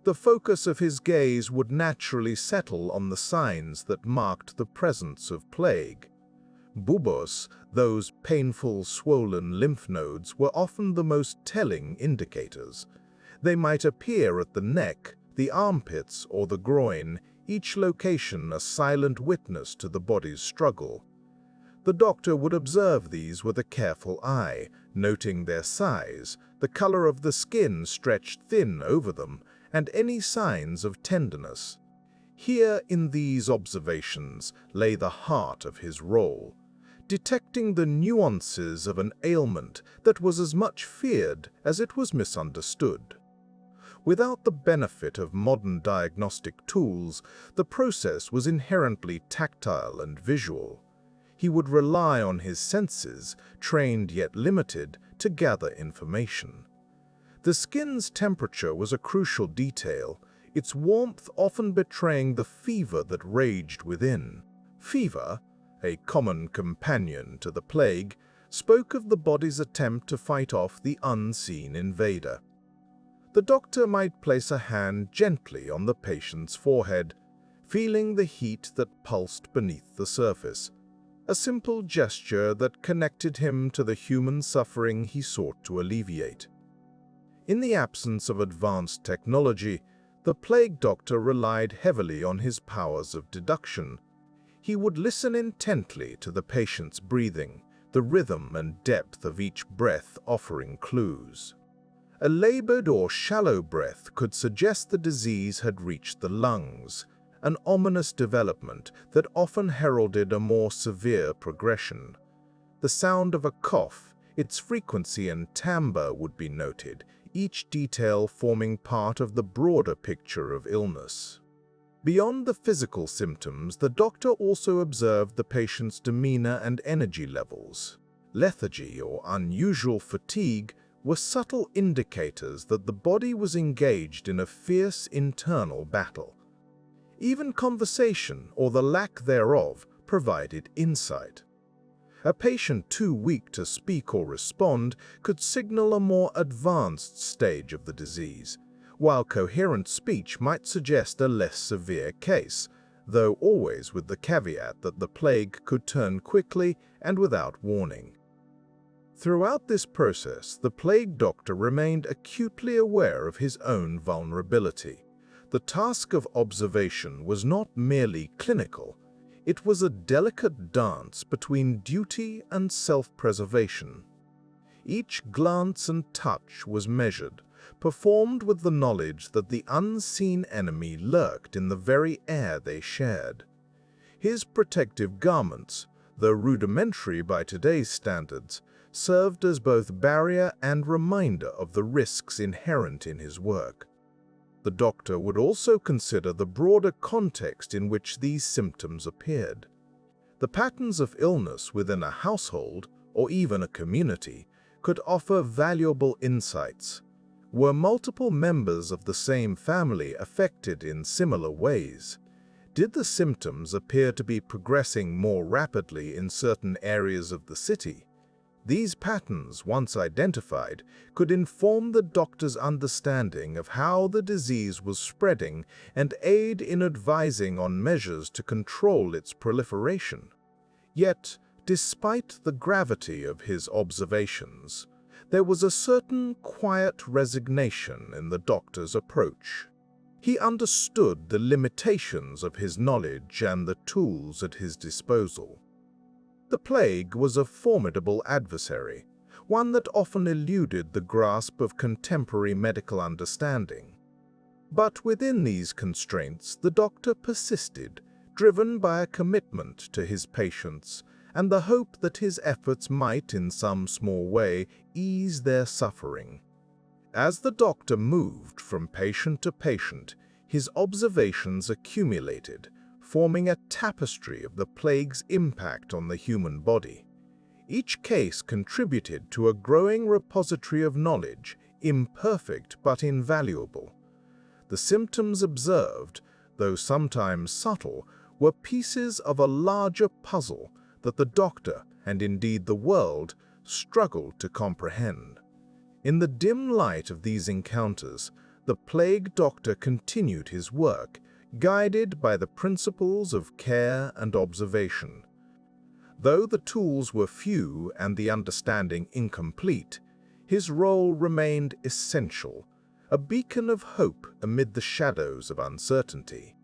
The focus of his gaze would naturally settle on the signs that marked the presence of plague. Buboes, those painful, swollen lymph nodes, were often the most telling indicators. They might appear at the neck, the armpits, or the groin, each location a silent witness to the body's struggle. The doctor would observe these with a careful eye, noting their size, the color of the skin stretched thin over them, and any signs of tenderness. Here in these observations lay the heart of his role, detecting the nuances of an ailment that was as much feared as it was misunderstood. Without the benefit of modern diagnostic tools, the process was inherently tactile and visual. He would rely on his senses, trained yet limited, to gather information. The skin's temperature was a crucial detail, its warmth often betraying the fever that raged within. Fever, a common companion to the plague, spoke of the body's attempt to fight off the unseen invader. The doctor might place a hand gently on the patient's forehead, feeling the heat that pulsed beneath the surface, a simple gesture that connected him to the human suffering he sought to alleviate. In the absence of advanced technology, the plague doctor relied heavily on his powers of deduction. He would listen intently to the patient's breathing, the rhythm and depth of each breath offering clues. A labored or shallow breath could suggest the disease had reached the lungs, an ominous development that often heralded a more severe progression. The sound of a cough, its frequency and timbre would be noted, each detail forming part of the broader picture of illness. Beyond the physical symptoms, the doctor also observed the patient's demeanor and energy levels. Lethargy or unusual fatigue were subtle indicators that the body was engaged in a fierce internal battle. Even conversation, or the lack thereof, provided insight. A patient too weak to speak or respond could signal a more advanced stage of the disease, while coherent speech might suggest a less severe case, though always with the caveat that the plague could turn quickly and without warning. Throughout this process, the plague doctor remained acutely aware of his own vulnerability. The task of observation was not merely clinical, it was a delicate dance between duty and self-preservation. Each glance and touch was measured, performed with the knowledge that the unseen enemy lurked in the very air they shared. His protective garments, though rudimentary by today's standards, served as both barrier and reminder of the risks inherent in his work. The doctor would also consider the broader context in which these symptoms appeared. The patterns of illness within a household, or even a community, could offer valuable insights. Were multiple members of the same family affected in similar ways? Did the symptoms appear to be progressing more rapidly in certain areas of the city? These patterns, once identified, could inform the doctor's understanding of how the disease was spreading and aid in advising on measures to control its proliferation. Yet, despite the gravity of his observations, there was a certain quiet resignation in the doctor's approach. He understood the limitations of his knowledge and the tools at his disposal. The plague was a formidable adversary, one that often eluded the grasp of contemporary medical understanding. But within these constraints, the doctor persisted, driven by a commitment to his patients and the hope that his efforts might, in some small way, ease their suffering. As the doctor moved from patient to patient, his observations accumulated, forming a tapestry of the plague's impact on the human body. Each case contributed to a growing repository of knowledge, imperfect but invaluable. The symptoms observed, though sometimes subtle, were pieces of a larger puzzle that the doctor, and indeed the world, struggled to comprehend. In the dim light of these encounters, the plague doctor continued his work, guided by the principles of care and observation. Though the tools were few and the understanding incomplete, his role remained essential, a beacon of hope amid the shadows of uncertainty.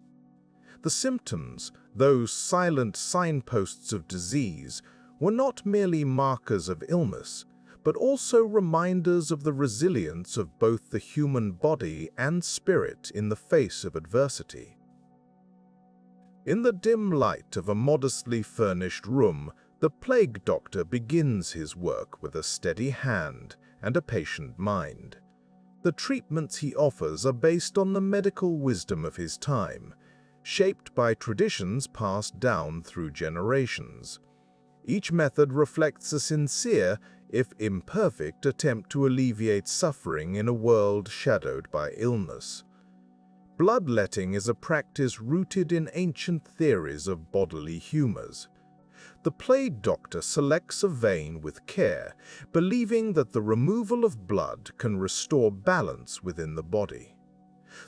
The symptoms, those silent signposts of disease, were not merely markers of illness, but also reminders of the resilience of both the human body and spirit in the face of adversity. In the dim light of a modestly furnished room, the plague doctor begins his work with a steady hand and a patient mind. The treatments he offers are based on the medical wisdom of his time, shaped by traditions passed down through generations. Each method reflects a sincere, if imperfect, attempt to alleviate suffering in a world shadowed by illness. Bloodletting is a practice rooted in ancient theories of bodily humors. The plague doctor selects a vein with care, believing that the removal of blood can restore balance within the body.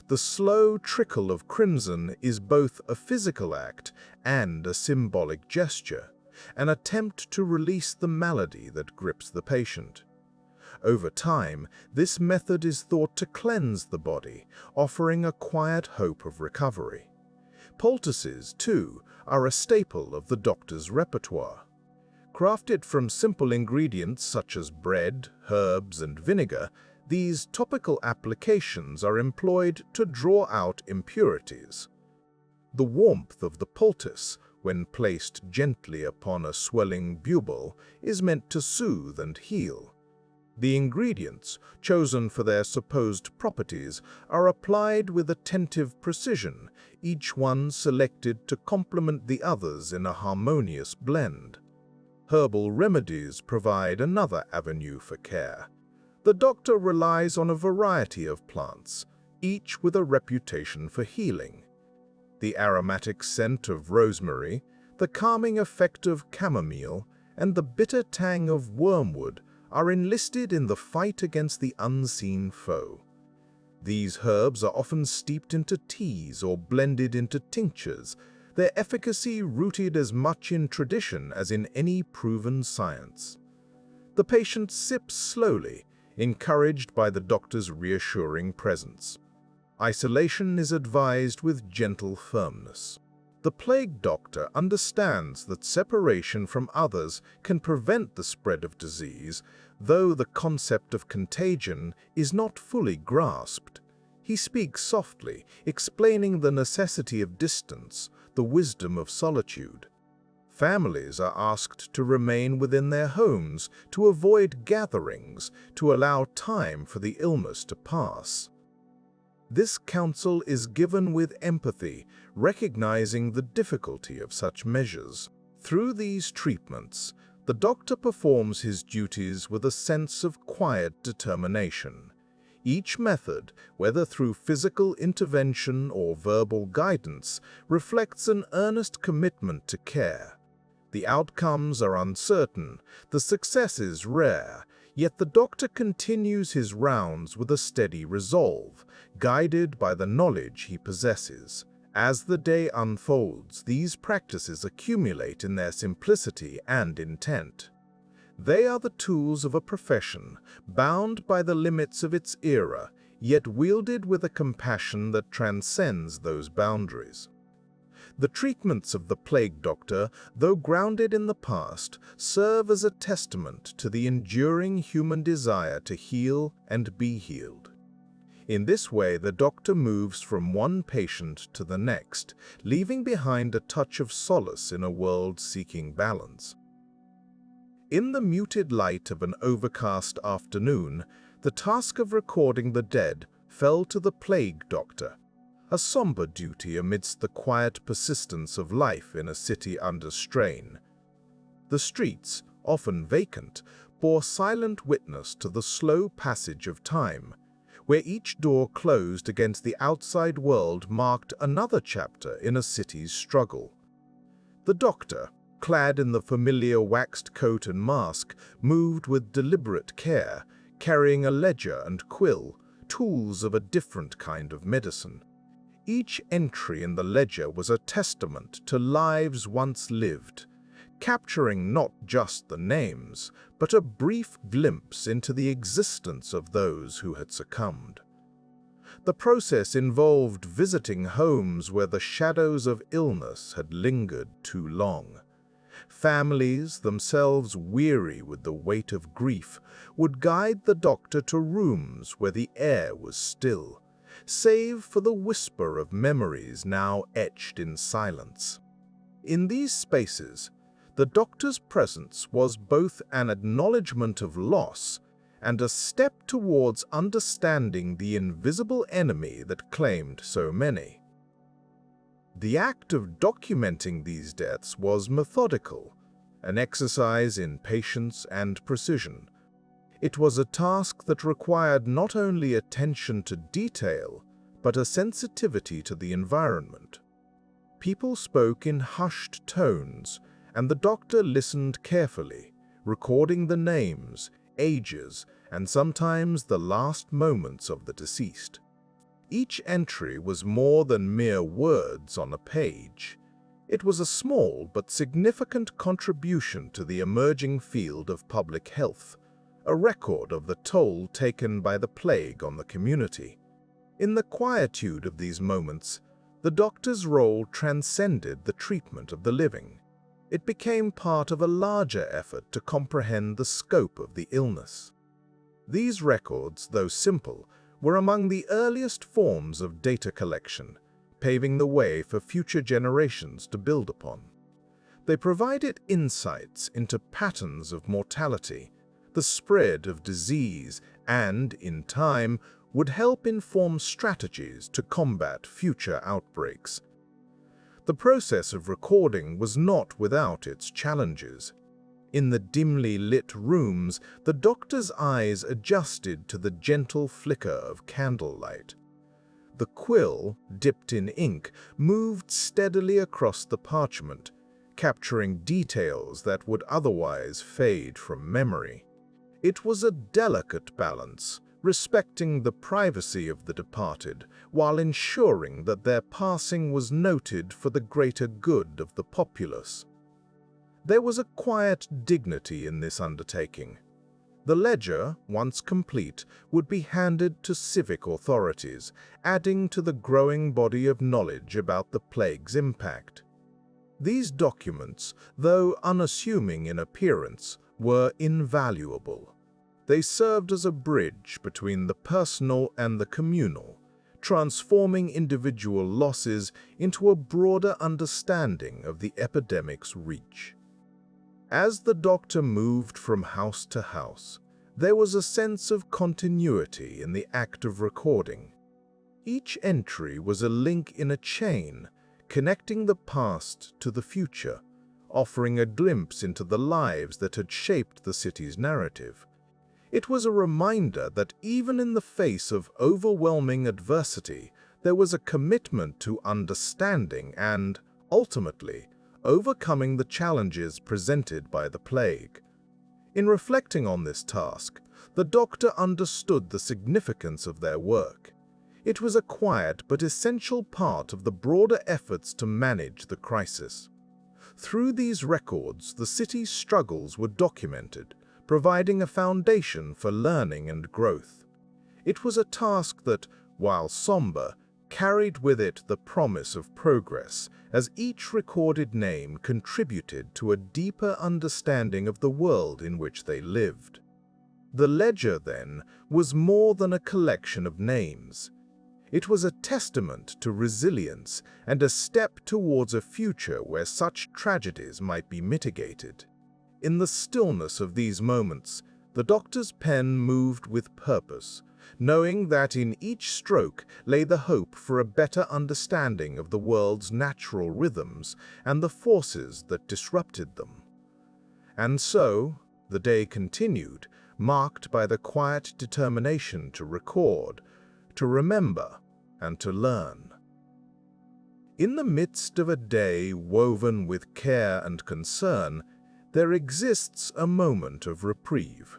The slow trickle of crimson is both a physical act and a symbolic gesture, an attempt to release the malady that grips the patient. Over time, this method is thought to cleanse the body, offering a quiet hope of recovery. Poultices, too, are a staple of the doctor's repertoire. Crafted from simple ingredients such as bread, herbs, and vinegar, these topical applications are employed to draw out impurities. The warmth of the poultice, when placed gently upon a swelling bubble, is meant to soothe and heal. The ingredients, chosen for their supposed properties, are applied with attentive precision, each one selected to complement the others in a harmonious blend. Herbal remedies provide another avenue for care. The doctor relies on a variety of plants, each with a reputation for healing. The aromatic scent of rosemary, the calming effect of chamomile, and the bitter tang of wormwood are enlisted in the fight against the unseen foe. These herbs are often steeped into teas or blended into tinctures, their efficacy rooted as much in tradition as in any proven science. The patient sips slowly, encouraged by the doctor's reassuring presence. Isolation is advised with gentle firmness. The plague doctor understands that separation from others can prevent the spread of disease, though the concept of contagion is not fully grasped. He speaks softly, explaining the necessity of distance, the wisdom of solitude. Families are asked to remain within their homes, to avoid gatherings, to allow time for the illness to pass. This counsel is given with empathy, recognizing the difficulty of such measures. Through these treatments, the doctor performs his duties with a sense of quiet determination. Each method, whether through physical intervention or verbal guidance, reflects an earnest commitment to care. The outcomes are uncertain, the success is rare, yet the doctor continues his rounds with a steady resolve, guided by the knowledge he possesses. As the day unfolds, these practices accumulate in their simplicity and intent. They are the tools of a profession, bound by the limits of its era, yet wielded with a compassion that transcends those boundaries. The treatments of the plague doctor, though grounded in the past, serve as a testament to the enduring human desire to heal and be healed. In this way, the doctor moves from one patient to the next, leaving behind a touch of solace in a world seeking balance. In the muted light of an overcast afternoon, the task of recording the dead fell to the plague doctor, a somber duty amidst the quiet persistence of life in a city under strain. The streets, often vacant, bore silent witness to the slow passage of time, where each door closed against the outside world marked another chapter in a city's struggle. The doctor, clad in the familiar waxed coat and mask, moved with deliberate care, carrying a ledger and quill, tools of a different kind of medicine. Each entry in the ledger was a testament to lives once lived, capturing not just the names, but a brief glimpse into the existence of those who had succumbed. The process involved visiting homes where the shadows of illness had lingered too long. Families, themselves weary with the weight of grief, would guide the doctor to rooms where the air was still, save for the whisper of memories now etched in silence. In these spaces, the doctor's presence was both an acknowledgement of loss and a step towards understanding the invisible enemy that claimed so many. The act of documenting these deaths was methodical, an exercise in patience and precision. It was a task that required not only attention to detail, but a sensitivity to the environment. People spoke in hushed tones, and the doctor listened carefully, recording the names, ages, and sometimes the last moments of the deceased. Each entry was more than mere words on a page. It was a small but significant contribution to the emerging field of public health, a record of the toll taken by the plague on the community. In the quietude of these moments, the doctor's role transcended the treatment of the living. It became part of a larger effort to comprehend the scope of the illness. These records, though simple, were among the earliest forms of data collection, paving the way for future generations to build upon. They provided insights into patterns of mortality, the spread of disease, and, in time, would help inform strategies to combat future outbreaks. The process of recording was not without its challenges. In the dimly lit rooms, the doctor's eyes adjusted to the gentle flicker of candlelight. The quill, dipped in ink, moved steadily across the parchment, capturing details that would otherwise fade from memory. It was a delicate balance, respecting the privacy of the departed, while ensuring that their passing was noted for the greater good of the populace. There was a quiet dignity in this undertaking. The ledger, once complete, would be handed to civic authorities, adding to the growing body of knowledge about the plague's impact. These documents, though unassuming in appearance, were invaluable. They served as a bridge between the personal and the communal, transforming individual losses into a broader understanding of the epidemic's reach. As the doctor moved from house to house, there was a sense of continuity in the act of recording. Each entry was a link in a chain, connecting the past to the future, offering a glimpse into the lives that had shaped the city's narrative. It was a reminder that even in the face of overwhelming adversity, there was a commitment to understanding and, ultimately, overcoming the challenges presented by the plague. In reflecting on this task, the doctor understood the significance of their work. It was a quiet but essential part of the broader efforts to manage the crisis. Through these records, the city's struggles were documented, providing a foundation for learning and growth. It was a task that, while somber, carried with it the promise of progress, as each recorded name contributed to a deeper understanding of the world in which they lived. The ledger, then, was more than a collection of names. It was a testament to resilience and a step towards a future where such tragedies might be mitigated. In the stillness of these moments, the doctor's pen moved with purpose, knowing that in each stroke lay the hope for a better understanding of the world's natural rhythms and the forces that disrupted them. And so, the day continued, marked by the quiet determination to record, to remember, and to learn. In the midst of a day woven with care and concern, there exists a moment of reprieve.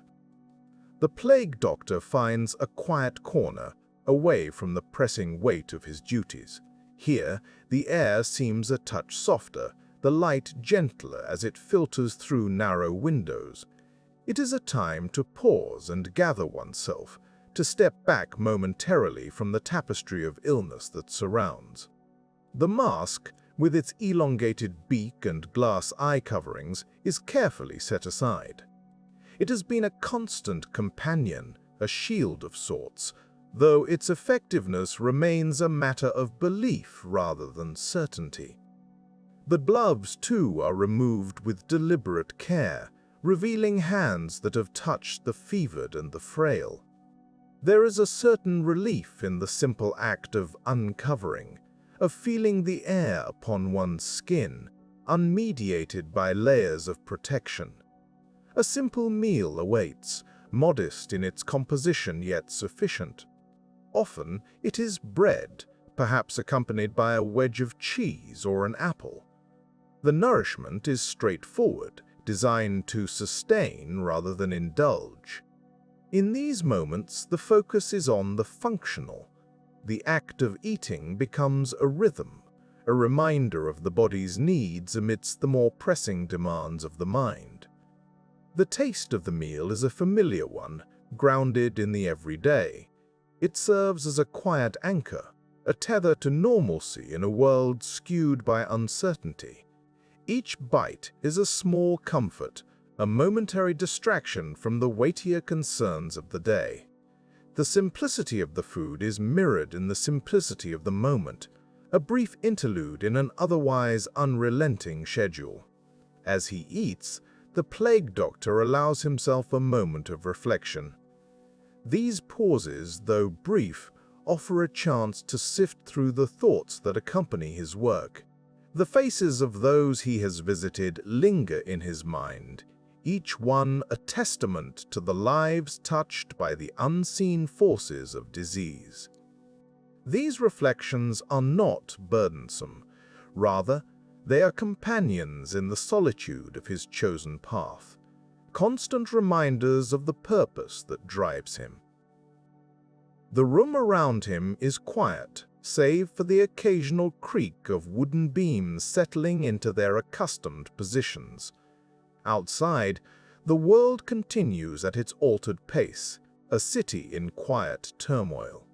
The plague doctor finds a quiet corner, away from the pressing weight of his duties. Here, the air seems a touch softer, the light gentler as it filters through narrow windows. It is a time to pause and gather oneself, to step back momentarily from the tapestry of illness that surrounds. The mask, with its elongated beak and glass eye coverings, is carefully set aside. It has been a constant companion, a shield of sorts, though its effectiveness remains a matter of belief rather than certainty. The gloves, too, are removed with deliberate care, revealing hands that have touched the fevered and the frail. There is a certain relief in the simple act of uncovering, of feeling the air upon one's skin, unmediated by layers of protection. A simple meal awaits, modest in its composition yet sufficient. Often it is bread, perhaps accompanied by a wedge of cheese or an apple. The nourishment is straightforward, designed to sustain rather than indulge. In these moments, the focus is on the functional. The act of eating becomes a rhythm, a reminder of the body's needs amidst the more pressing demands of the mind. The taste of the meal is a familiar one, grounded in the everyday. It serves as a quiet anchor, a tether to normalcy in a world skewed by uncertainty. Each bite is a small comfort, a momentary distraction from the weightier concerns of the day. The simplicity of the food is mirrored in the simplicity of the moment, a brief interlude in an otherwise unrelenting schedule. As he eats, the plague doctor allows himself a moment of reflection. These pauses, though brief, offer a chance to sift through the thoughts that accompany his work. The faces of those he has visited linger in his mind, each one a testament to the lives touched by the unseen forces of disease. These reflections are not burdensome. Rather, they are companions in the solitude of his chosen path, constant reminders of the purpose that drives him. The room around him is quiet, save for the occasional creak of wooden beams settling into their accustomed positions. Outside, the world continues at its altered pace, a city in quiet turmoil.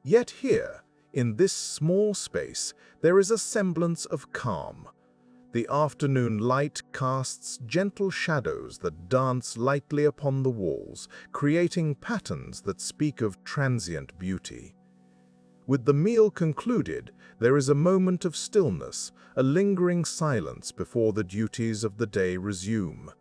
Yet here, in this small space, there is a semblance of calm. The afternoon light casts gentle shadows that dance lightly upon the walls, creating patterns that speak of transient beauty. With the meal concluded, there is a moment of stillness, a lingering silence before the duties of the day resume.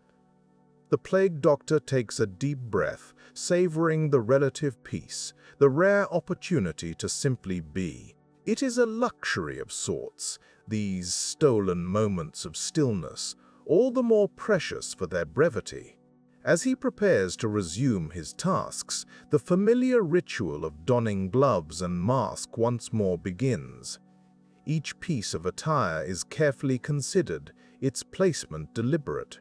The plague doctor takes a deep breath, savoring the relative peace, the rare opportunity to simply be. It is a luxury of sorts, these stolen moments of stillness, all the more precious for their brevity. As he prepares to resume his tasks, the familiar ritual of donning gloves and mask once more begins. Each piece of attire is carefully considered, its placement deliberate.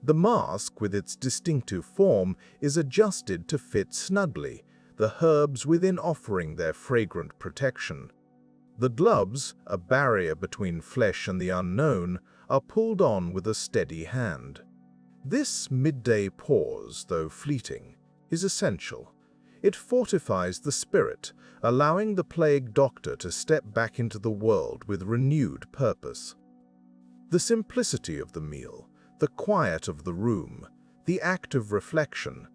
The mask, with its distinctive form, is adjusted to fit snugly, the herbs within offering their fragrant protection. The gloves, a barrier between flesh and the unknown, are pulled on with a steady hand. This midday pause, though fleeting, is essential. It fortifies the spirit, allowing the plague doctor to step back into the world with renewed purpose. The simplicity of the meal, the quiet of the room, the act of reflection,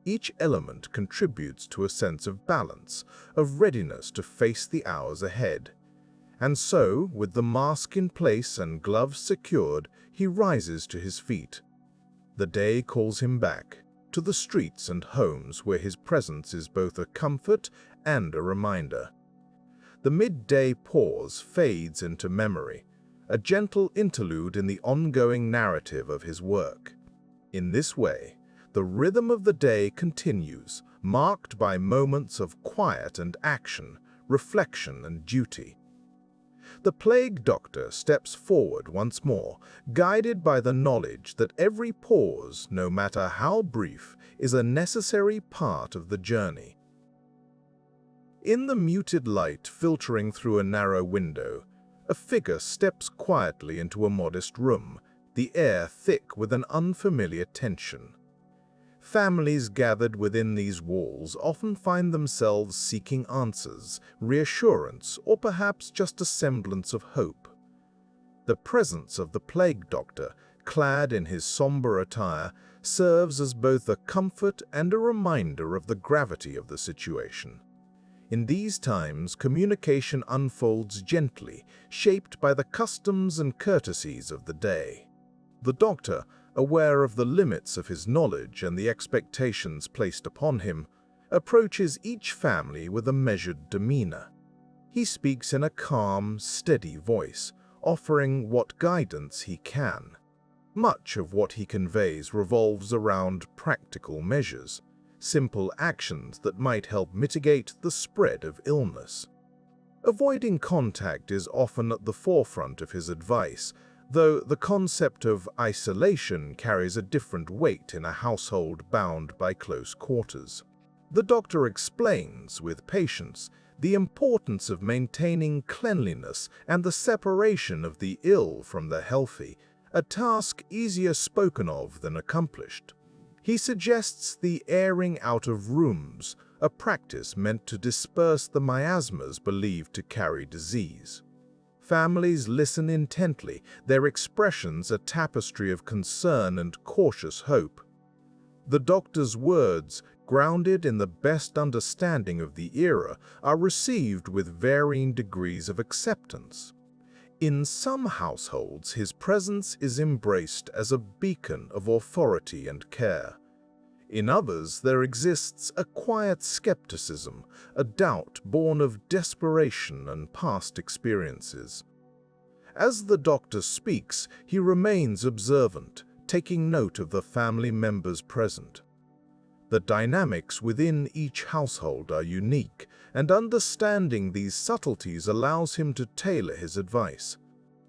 each element contributes to a sense of balance, of readiness to face the hours ahead. And so, with the mask in place and gloves secured, he rises to his feet. The day calls him back, to the streets and homes where his presence is both a comfort and a reminder. The midday pause fades into memory, a gentle interlude in the ongoing narrative of his work. In this way, the rhythm of the day continues, marked by moments of quiet and action, reflection and duty. The plague doctor steps forward once more, guided by the knowledge that every pause, no matter how brief, is a necessary part of the journey. In the muted light filtering through a narrow window, a figure steps quietly into a modest room, the air thick with an unfamiliar tension. Families gathered within these walls often find themselves seeking answers, reassurance, or perhaps just a semblance of hope. The presence of the plague doctor, clad in his somber attire, serves as both a comfort and a reminder of the gravity of the situation. In these times, communication unfolds gently, shaped by the customs and courtesies of the day. The doctor, aware of the limits of his knowledge and the expectations placed upon him, approaches each family with a measured demeanor. He speaks in a calm, steady voice, offering what guidance he can. Much of what he conveys revolves around practical measures, simple actions that might help mitigate the spread of illness. Avoiding contact is often at the forefront of his advice, though the concept of isolation carries a different weight in a household bound by close quarters. The doctor explains, with patience, the importance of maintaining cleanliness and the separation of the ill from the healthy, a task easier spoken of than accomplished. He suggests the airing out of rooms, a practice meant to disperse the miasmas believed to carry disease. Families listen intently, their expressions a tapestry of concern and cautious hope. The doctor's words, grounded in the best understanding of the era, are received with varying degrees of acceptance. In some households, his presence is embraced as a beacon of authority and care. In others, there exists a quiet skepticism, a doubt born of desperation and past experiences. As the doctor speaks, he remains observant, taking note of the family members present. The dynamics within each household are unique, and understanding these subtleties allows him to tailor his advice.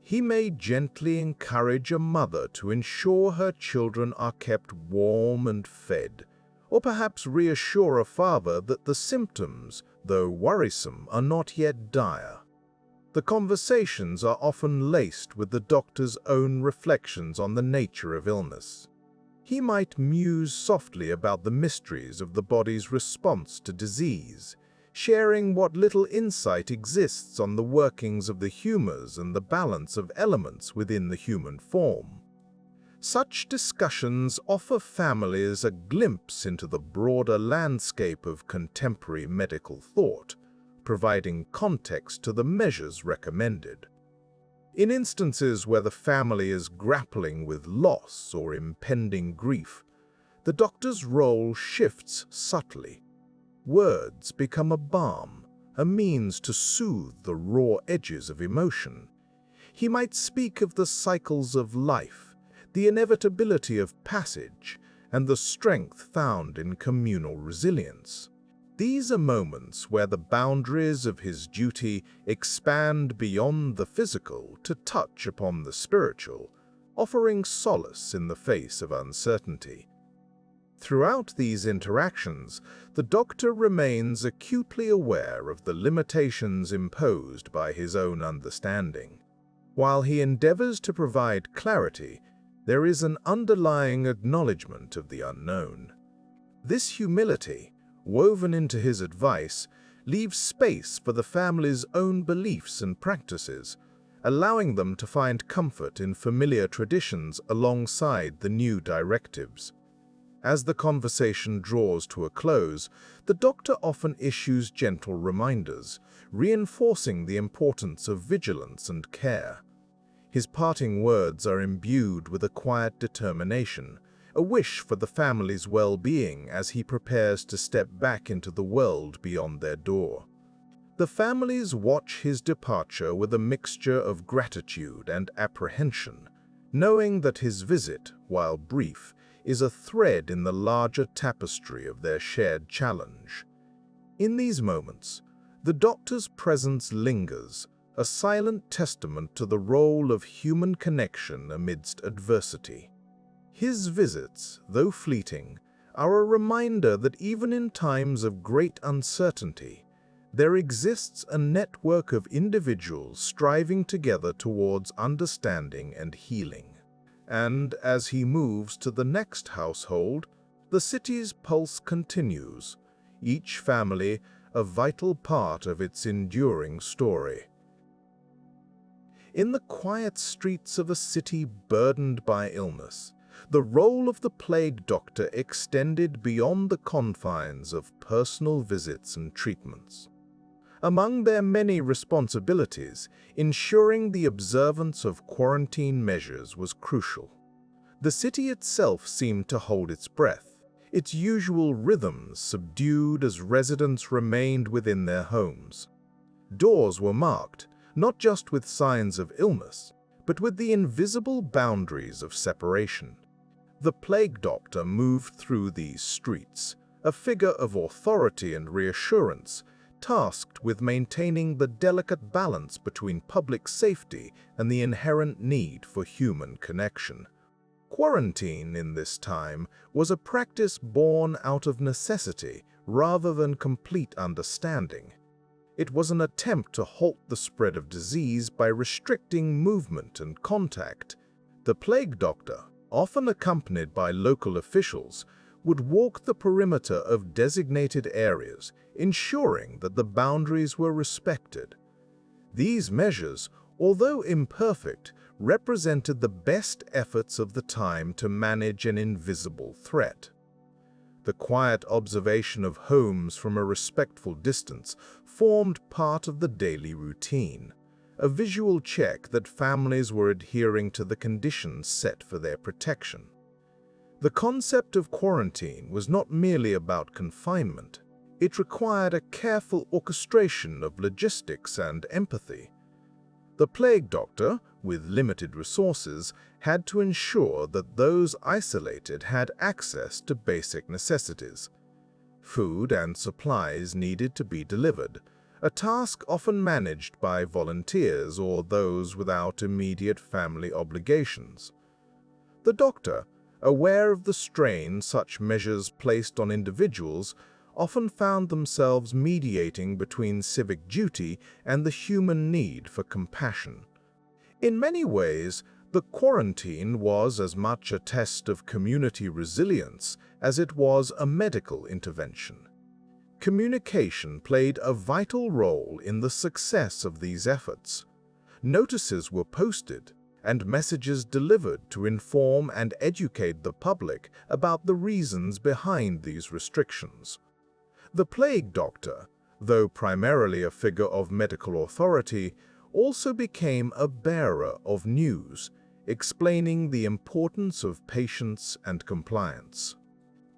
He may gently encourage a mother to ensure her children are kept warm and fed, or perhaps reassure a father that the symptoms, though worrisome, are not yet dire. The conversations are often laced with the doctor's own reflections on the nature of illness. He might muse softly about the mysteries of the body's response to disease, sharing what little insight exists on the workings of the humors and the balance of elements within the human form. Such discussions offer families a glimpse into the broader landscape of contemporary medical thought, providing context to the measures recommended. In instances where the family is grappling with loss or impending grief, the doctor's role shifts subtly. Words become a balm, a means to soothe the raw edges of emotion. He might speak of the cycles of life, the inevitability of passage, and the strength found in communal resilience. These are moments where the boundaries of his duty expand beyond the physical to touch upon the spiritual, offering solace in the face of uncertainty. Throughout these interactions, the doctor remains acutely aware of the limitations imposed by his own understanding. While he endeavors to provide clarity, there is an underlying acknowledgement of the unknown. This humility, woven into his advice, leaves space for the family's own beliefs and practices, allowing them to find comfort in familiar traditions alongside the new directives. As the conversation draws to a close, the doctor often issues gentle reminders, reinforcing the importance of vigilance and care. His parting words are imbued with a quiet determination, a wish for the family's well-being as he prepares to step back into the world beyond their door. The families watch his departure with a mixture of gratitude and apprehension, knowing that his visit, while brief, is a thread in the larger tapestry of their shared challenge. In these moments, the doctor's presence lingers, a silent testament to the role of human connection amidst adversity. His visits, though fleeting, are a reminder that even in times of great uncertainty, there exists a network of individuals striving together towards understanding and healing. And as he moves to the next household, the city's pulse continues, each family a vital part of its enduring story. In the quiet streets of a city burdened by illness, the role of the plague doctor extended beyond the confines of personal visits and treatments. Among their many responsibilities, ensuring the observance of quarantine measures was crucial. The city itself seemed to hold its breath, its usual rhythms subdued as residents remained within their homes. Doors were marked, not just with signs of illness, but with the invisible boundaries of separation. The plague doctor moved through these streets, a figure of authority and reassurance, tasked with maintaining the delicate balance between public safety and the inherent need for human connection. Quarantine in this time was a practice born out of necessity rather than complete understanding. It was an attempt to halt the spread of disease by restricting movement and contact. The plague doctor, often accompanied by local officials, would walk the perimeter of designated areas, ensuring that the boundaries were respected. These measures, although imperfect, represented the best efforts of the time to manage an invisible threat. The quiet observation of homes from a respectful distance formed part of the daily routine, a visual check that families were adhering to the conditions set for their protection. The concept of quarantine was not merely about confinement. It required a careful orchestration of logistics and empathy. The plague doctor, with limited resources, had to ensure that those isolated had access to basic necessities. Food and supplies needed to be delivered, a task often managed by volunteers or those without immediate family obligations. The doctor, aware of the strain such measures placed on individuals, often found themselves mediating between civic duty and the human need for compassion. In many ways, the quarantine was as much a test of community resilience as it was a medical intervention. Communication played a vital role in the success of these efforts. Notices were posted, and messages delivered to inform and educate the public about the reasons behind these restrictions. The plague doctor, though primarily a figure of medical authority, also became a bearer of news, explaining the importance of patience and compliance.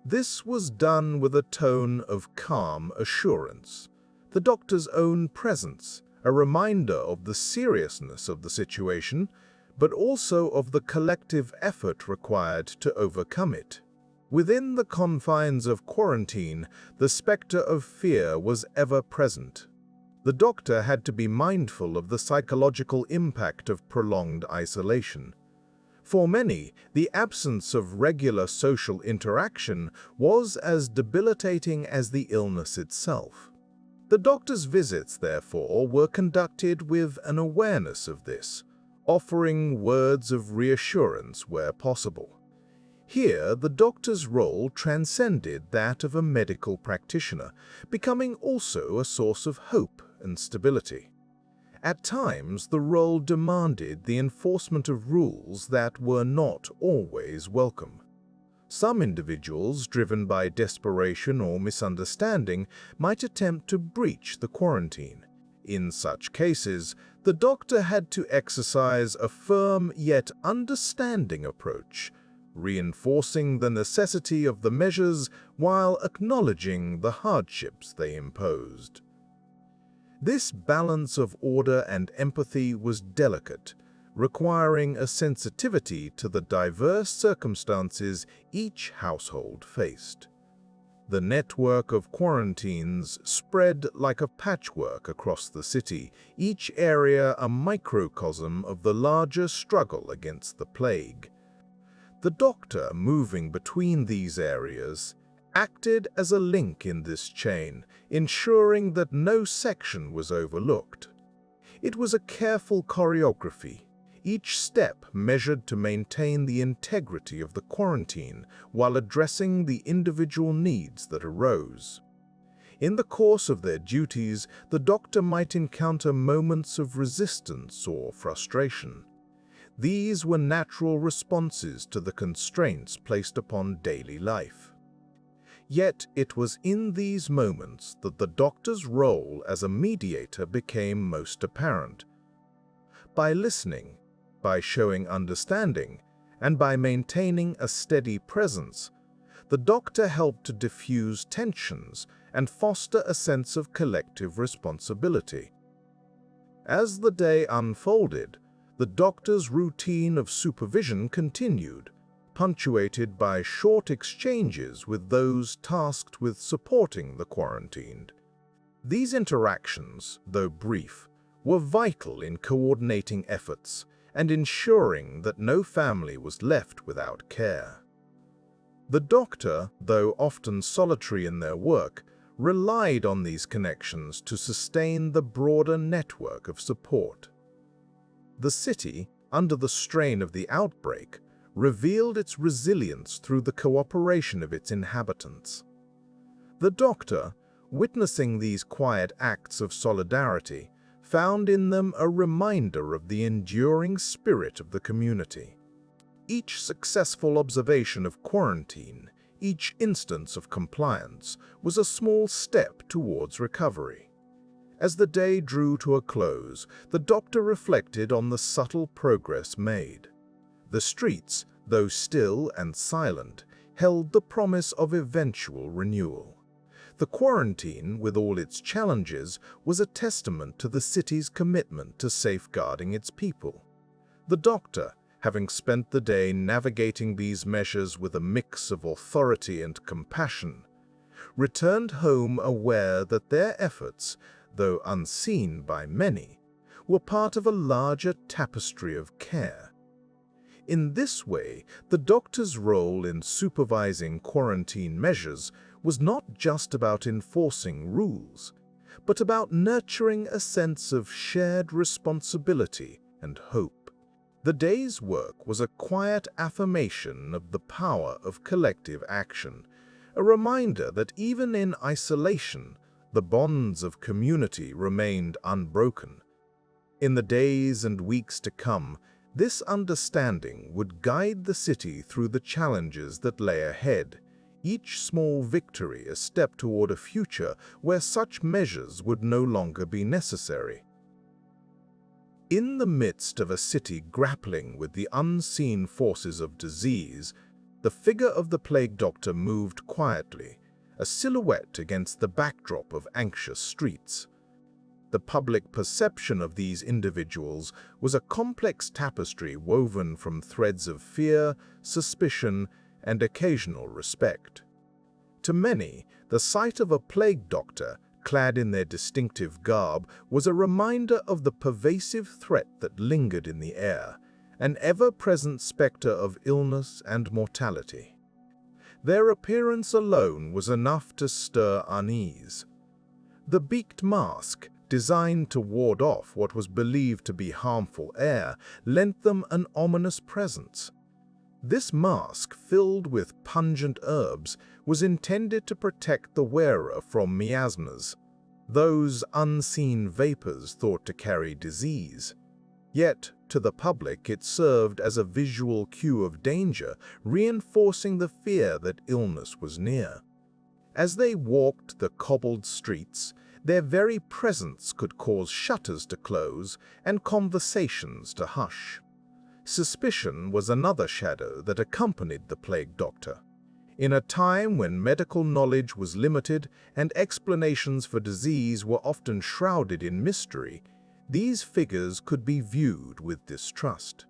This was done with a tone of calm assurance. The doctor's own presence, a reminder of the seriousness of the situation, but also of the collective effort required to overcome it. Within the confines of quarantine, the specter of fear was ever present. The doctor had to be mindful of the psychological impact of prolonged isolation. For many, the absence of regular social interaction was as debilitating as the illness itself. The doctor's visits, therefore, were conducted with an awareness of this, offering words of reassurance where possible. Here, the doctor's role transcended that of a medical practitioner, becoming also a source of hope and stability. At times, the role demanded the enforcement of rules that were not always welcome. Some individuals, driven by desperation or misunderstanding, might attempt to breach the quarantine. In such cases, the doctor had to exercise a firm yet understanding approach, reinforcing the necessity of the measures while acknowledging the hardships they imposed. This balance of order and empathy was delicate, requiring a sensitivity to the diverse circumstances each household faced. The network of quarantines spread like a patchwork across the city, each area a microcosm of the larger struggle against the plague. The doctor, moving between these areas, acted as a link in this chain, ensuring that no section was overlooked. It was a careful choreography, each step measured to maintain the integrity of the quarantine while addressing the individual needs that arose. In the course of their duties, the doctor might encounter moments of resistance or frustration. These were natural responses to the constraints placed upon daily life. Yet it was in these moments that the doctor's role as a mediator became most apparent. By listening, by showing understanding, and by maintaining a steady presence, the doctor helped to diffuse tensions and foster a sense of collective responsibility. As the day unfolded, the doctor's routine of supervision continued, punctuated by short exchanges with those tasked with supporting the quarantined. These interactions, though brief, were vital in coordinating efforts and ensuring that no family was left without care. The doctor, though often solitary in their work, relied on these connections to sustain the broader network of support. The city, under the strain of the outbreak, revealed its resilience through the cooperation of its inhabitants. The doctor, witnessing these quiet acts of solidarity, found in them a reminder of the enduring spirit of the community. Each successful observation of quarantine, each instance of compliance, was a small step towards recovery. As the day drew to a close, the doctor reflected on the subtle progress made. The streets, though still and silent, held the promise of eventual renewal. The quarantine, with all its challenges, was a testament to the city's commitment to safeguarding its people. The doctor, having spent the day navigating these measures with a mix of authority and compassion, returned home aware that their efforts, though unseen by many, were part of a larger tapestry of care. In this way, the doctor's role in supervising quarantine measures was not just about enforcing rules, but about nurturing a sense of shared responsibility and hope. The day's work was a quiet affirmation of the power of collective action, a reminder that even in isolation, the bonds of community remained unbroken. In the days and weeks to come, this understanding would guide the city through the challenges that lay ahead, each small victory a step toward a future where such measures would no longer be necessary. In the midst of a city grappling with the unseen forces of disease, the figure of the plague doctor moved quietly, a silhouette against the backdrop of anxious streets. the public perception of these individuals was a complex tapestry woven from threads of fear, suspicion, and occasional respect. To many, the sight of a plague doctor, clad in their distinctive garb, was a reminder of the pervasive threat that lingered in the air, an ever-present specter of illness and mortality. Their appearance alone was enough to stir unease. The beaked mask, designed to ward off what was believed to be harmful air, lent them an ominous presence. This mask, filled with pungent herbs, was intended to protect the wearer from miasmas, those unseen vapors thought to carry disease. Yet, to the public, it served as a visual cue of danger, reinforcing the fear that illness was near. As they walked the cobbled streets, their very presence could cause shutters to close and conversations to hush. Suspicion was another shadow that accompanied the plague doctor. In a time when medical knowledge was limited and explanations for disease were often shrouded in mystery, these figures could be viewed with distrust.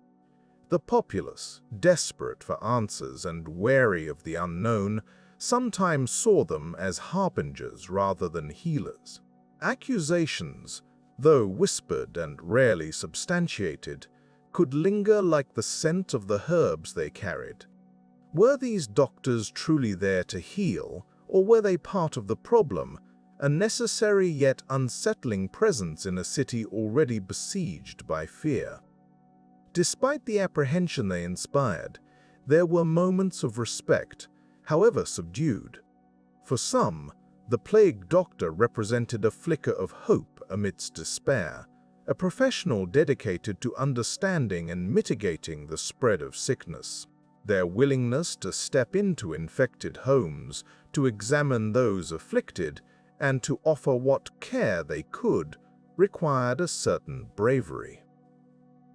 The populace, desperate for answers and wary of the unknown, sometimes saw them as harbingers rather than healers. Accusations, though whispered and rarely substantiated, could linger like the scent of the herbs they carried. Were these doctors truly there to heal, or were they part of the problem, a necessary yet unsettling presence in a city already besieged by fear? Despite the apprehension they inspired, there were moments of respect, however subdued. For some, the plague doctor represented a flicker of hope amidst despair, a professional dedicated to understanding and mitigating the spread of sickness. Their willingness to step into infected homes, to examine those afflicted, and to offer what care they could, required a certain bravery.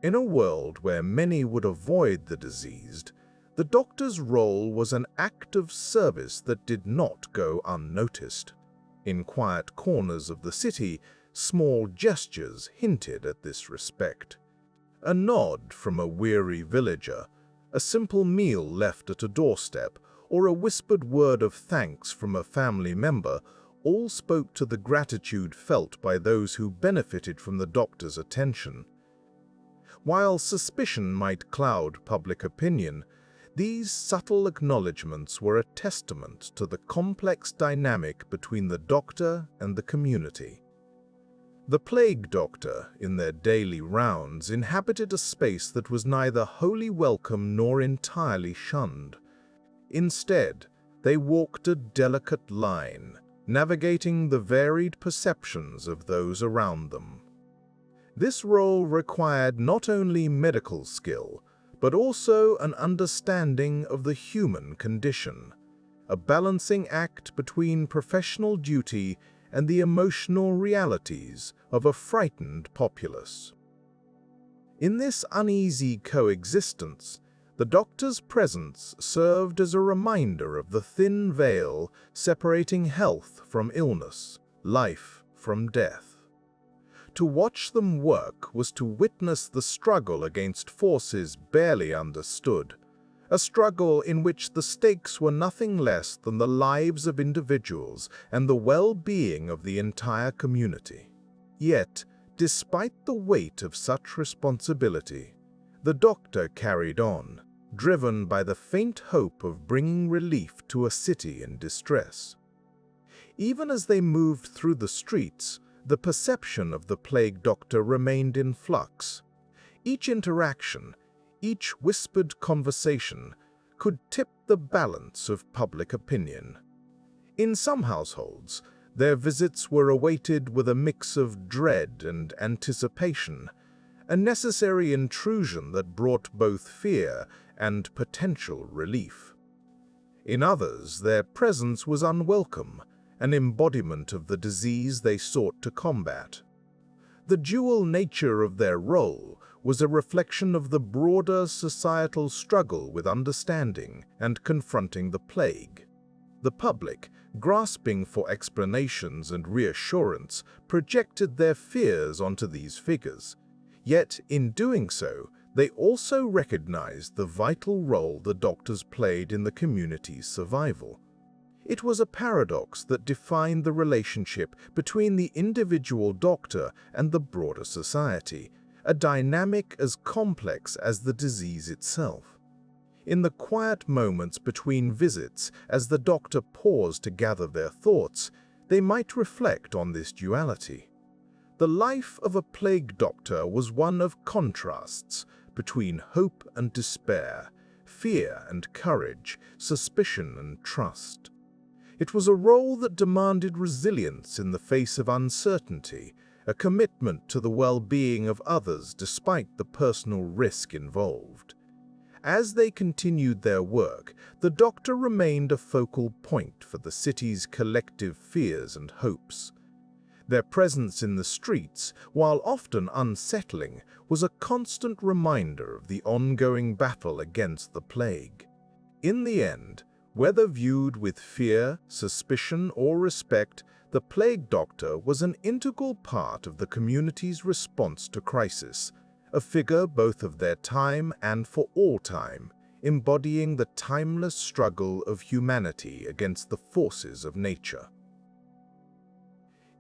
In a world where many would avoid the diseased, the doctor's role was an act of service that did not go unnoticed. In quiet corners of the city, small gestures hinted at this respect. A nod from a weary villager, a simple meal left at a doorstep, or a whispered word of thanks from a family member all spoke to the gratitude felt by those who benefited from the doctor's attention. While suspicion might cloud public opinion, these subtle acknowledgments were a testament to the complex dynamic between the doctor and the community. The plague doctor, in their daily rounds, inhabited a space that was neither wholly welcome nor entirely shunned. Instead, they walked a delicate line, navigating the varied perceptions of those around them. This role required not only medical skill, but also an understanding of the human condition, a balancing act between professional duty and the emotional realities of a frightened populace. In this uneasy coexistence, the doctor's presence served as a reminder of the thin veil separating health from illness, life from death. To watch them work was to witness the struggle against forces barely understood, a struggle in which the stakes were nothing less than the lives of individuals and the well-being of the entire community. Yet, despite the weight of such responsibility, the doctor carried on, driven by the faint hope of bringing relief to a city in distress. Even as they moved through the streets, the perception of the plague doctor remained in flux. Each interaction, each whispered conversation, could tip the balance of public opinion. In some households, their visits were awaited with a mix of dread and anticipation, a necessary intrusion that brought both fear and potential relief. In others, their presence was unwelcome, an embodiment of the disease they sought to combat. The dual nature of their role was a reflection of the broader societal struggle with understanding and confronting the plague. The public, grasping for explanations and reassurance, projected their fears onto these figures. Yet, in doing so, they also recognized the vital role the doctors played in the community's survival. It was a paradox that defined the relationship between the individual doctor and the broader society, a dynamic as complex as the disease itself. In the quiet moments between visits, as the doctor paused to gather their thoughts, they might reflect on this duality. The life of a plague doctor was one of contrasts between hope and despair, fear and courage, suspicion and trust. It was a role that demanded resilience in the face of uncertainty, a commitment to the well-being of others despite the personal risk involved. As they continued their work, the doctor remained a focal point for the city's collective fears and hopes. Their presence in the streets, while often unsettling, was a constant reminder of the ongoing battle against the plague. In the end, whether viewed with fear, suspicion, or respect, the plague doctor was an integral part of the community's response to crisis, a figure both of their time and for all time, embodying the timeless struggle of humanity against the forces of nature.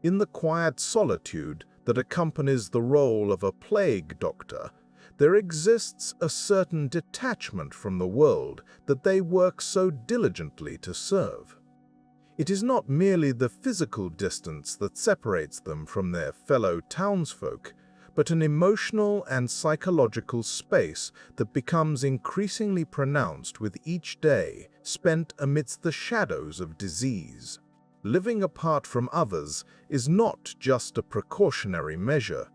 In the quiet solitude that accompanies the role of a plague doctor, there exists a certain detachment from the world that they work so diligently to serve. It is not merely the physical distance that separates them from their fellow townsfolk, but an emotional and psychological space that becomes increasingly pronounced with each day spent amidst the shadows of disease. Living apart from others is not just a precautionary measure.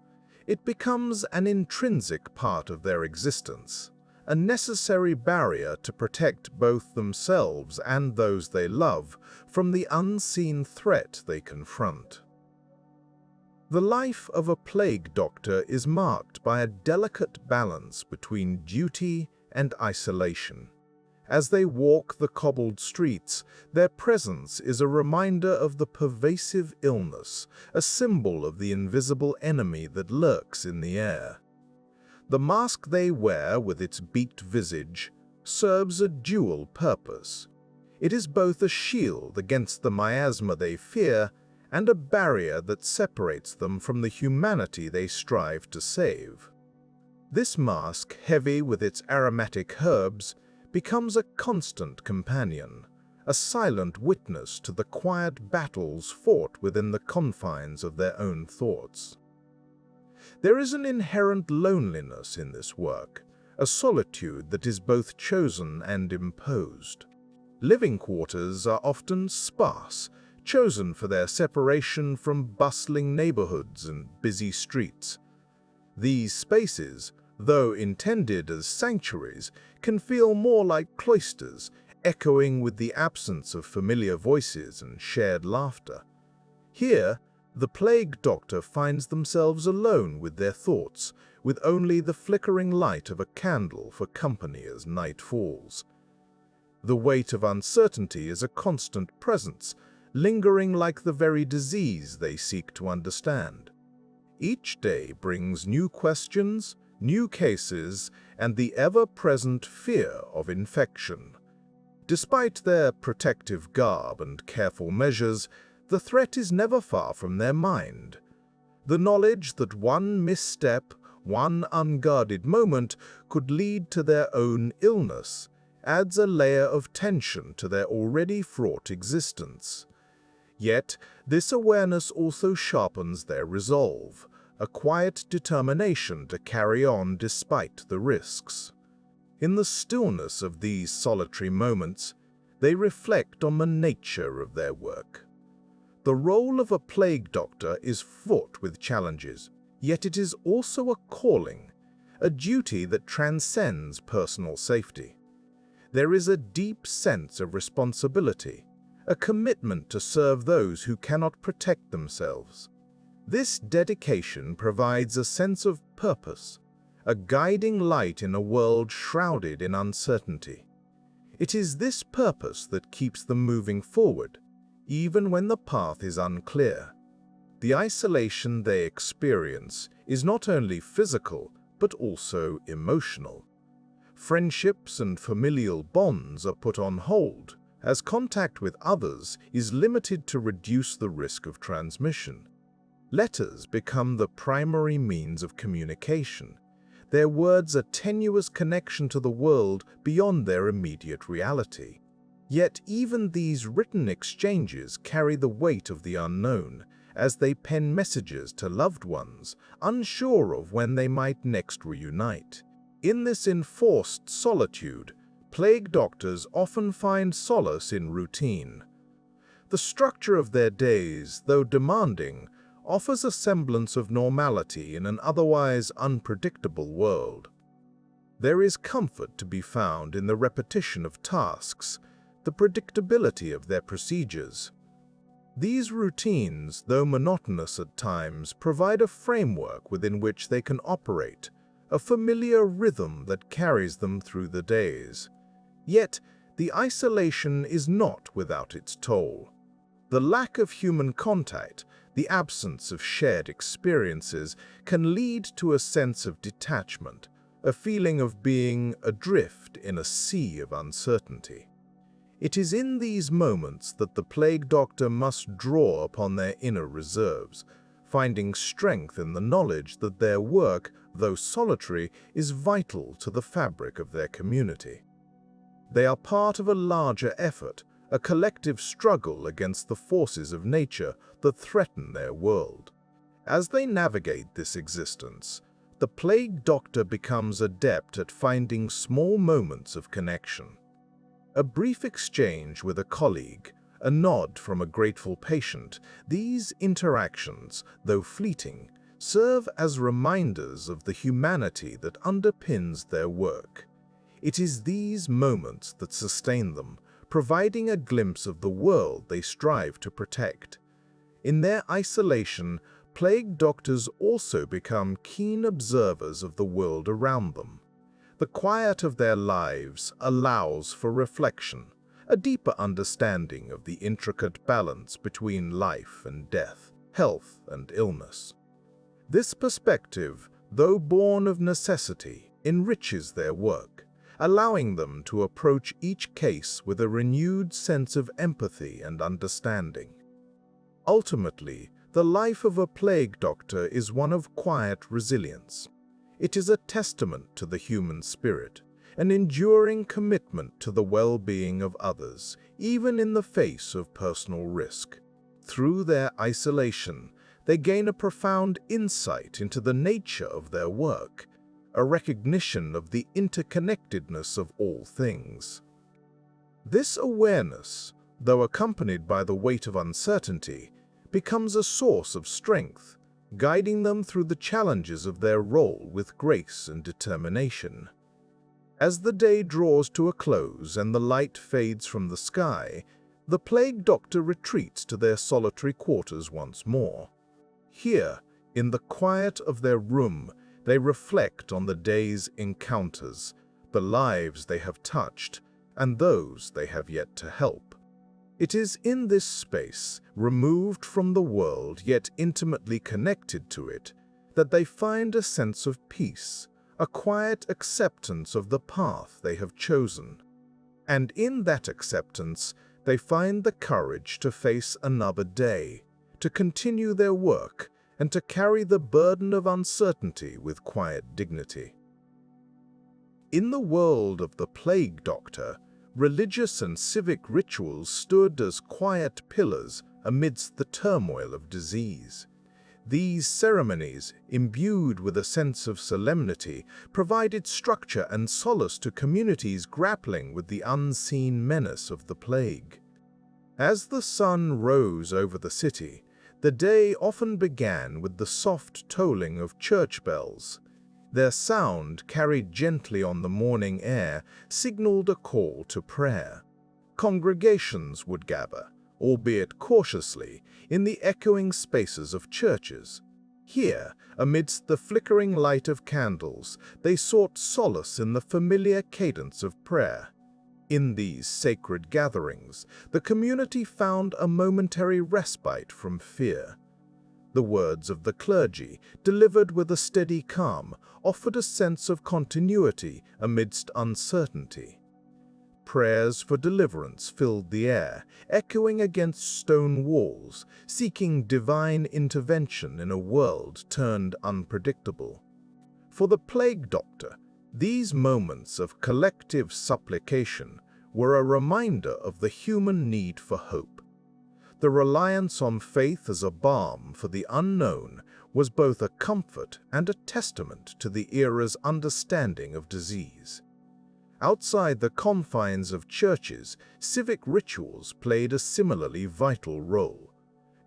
It becomes an intrinsic part of their existence, a necessary barrier to protect both themselves and those they love from the unseen threat they confront. The life of a plague doctor is marked by a delicate balance between duty and isolation. As they walk the cobbled streets, their presence is a reminder of the pervasive illness, a symbol of the invisible enemy that lurks in the air. The mask they wear, with its beaked visage, serves a dual purpose. It is both a shield against the miasma they fear and a barrier that separates them from the humanity they strive to save. This mask, heavy with its aromatic herbs, becomes a constant companion, a silent witness to the quiet battles fought within the confines of their own thoughts. There is an inherent loneliness in this work, a solitude that is both chosen and imposed. Living quarters are often sparse, chosen for their separation from bustling neighborhoods and busy streets. These spaces, though intended as sanctuaries, can feel more like cloisters, echoing with the absence of familiar voices and shared laughter. Here, the plague doctor finds themselves alone with their thoughts, with only the flickering light of a candle for company as night falls. The weight of uncertainty is a constant presence, lingering like the very disease they seek to understand. Each day brings new questions, new cases, and the ever-present fear of infection. Despite their protective garb and careful measures, the threat is never far from their mind. The knowledge that one misstep, one unguarded moment, could lead to their own illness adds a layer of tension to their already fraught existence. Yet, this awareness also sharpens their resolve, a quiet determination to carry on despite the risks. In the stillness of these solitary moments, they reflect on the nature of their work. The role of a plague doctor is fraught with challenges, yet it is also a calling, a duty that transcends personal safety. There is a deep sense of responsibility, a commitment to serve those who cannot protect themselves. This dedication provides a sense of purpose, a guiding light in a world shrouded in uncertainty. It is this purpose that keeps them moving forward, even when the path is unclear. The isolation they experience is not only physical, but also emotional. Friendships and familial bonds are put on hold, as contact with others is limited to reduce the risk of transmission. Letters become the primary means of communication, their words a tenuous connection to the world beyond their immediate reality. Yet even these written exchanges carry the weight of the unknown, as they pen messages to loved ones, unsure of when they might next reunite. In this enforced solitude, plague doctors often find solace in routine. The structure of their days, though demanding, offers a semblance of normality in an otherwise unpredictable world. There is comfort to be found in the repetition of tasks, the predictability of their procedures. These routines, though monotonous at times, provide a framework within which they can operate, a familiar rhythm that carries them through the days. Yet, the isolation is not without its toll. The lack of human contact, the absence of shared experiences, can lead to a sense of detachment, a feeling of being adrift in a sea of uncertainty. It is in these moments that the plague doctor must draw upon their inner reserves, finding strength in the knowledge that their work, though solitary, is vital to the fabric of their community. They are part of a larger effort, a collective struggle against the forces of nature that threaten their world. As they navigate this existence, the plague doctor becomes adept at finding small moments of connection. A brief exchange with a colleague, a nod from a grateful patient, these interactions, though fleeting, serve as reminders of the humanity that underpins their work. It is these moments that sustain them, providing a glimpse of the world they strive to protect. In their isolation, plague doctors also become keen observers of the world around them. The quiet of their lives allows for reflection, a deeper understanding of the intricate balance between life and death, health and illness. This perspective, though born of necessity, enriches their work, allowing them to approach each case with a renewed sense of empathy and understanding. Ultimately, the life of a plague doctor is one of quiet resilience. It is a testament to the human spirit, an enduring commitment to the well-being of others, even in the face of personal risk. Through their isolation, they gain a profound insight into the nature of their work, a recognition of the interconnectedness of all things. This awareness, though accompanied by the weight of uncertainty, becomes a source of strength, guiding them through the challenges of their role with grace and determination. As the day draws to a close and the light fades from the sky, the plague doctor retreats to their solitary quarters once more. Here, in the quiet of their room, they reflect on the day's encounters, the lives they have touched, and those they have yet to help. It is in this space, removed from the world yet intimately connected to it, that they find a sense of peace, a quiet acceptance of the path they have chosen. And in that acceptance, they find the courage to face another day, to continue their work, and to carry the burden of uncertainty with quiet dignity. In the world of the plague doctor, religious and civic rituals stood as quiet pillars amidst the turmoil of disease. These ceremonies, imbued with a sense of solemnity, provided structure and solace to communities grappling with the unseen menace of the plague. As the sun rose over the city, the day often began with the soft tolling of church bells. Their sound, carried gently on the morning air, signaled a call to prayer. Congregations would gather, albeit cautiously, in the echoing spaces of churches. Here, amidst the flickering light of candles, they sought solace in the familiar cadence of prayer. In these sacred gatherings, the community found a momentary respite from fear. The words of the clergy, delivered with a steady calm, offered a sense of continuity amidst uncertainty. Prayers for deliverance filled the air, echoing against stone walls, seeking divine intervention in a world turned unpredictable. For the plague doctor, these moments of collective supplication were a reminder of the human need for hope. The reliance on faith as a balm for the unknown was both a comfort and a testament to the era's understanding of disease. Outside the confines of churches, civic rituals played a similarly vital role.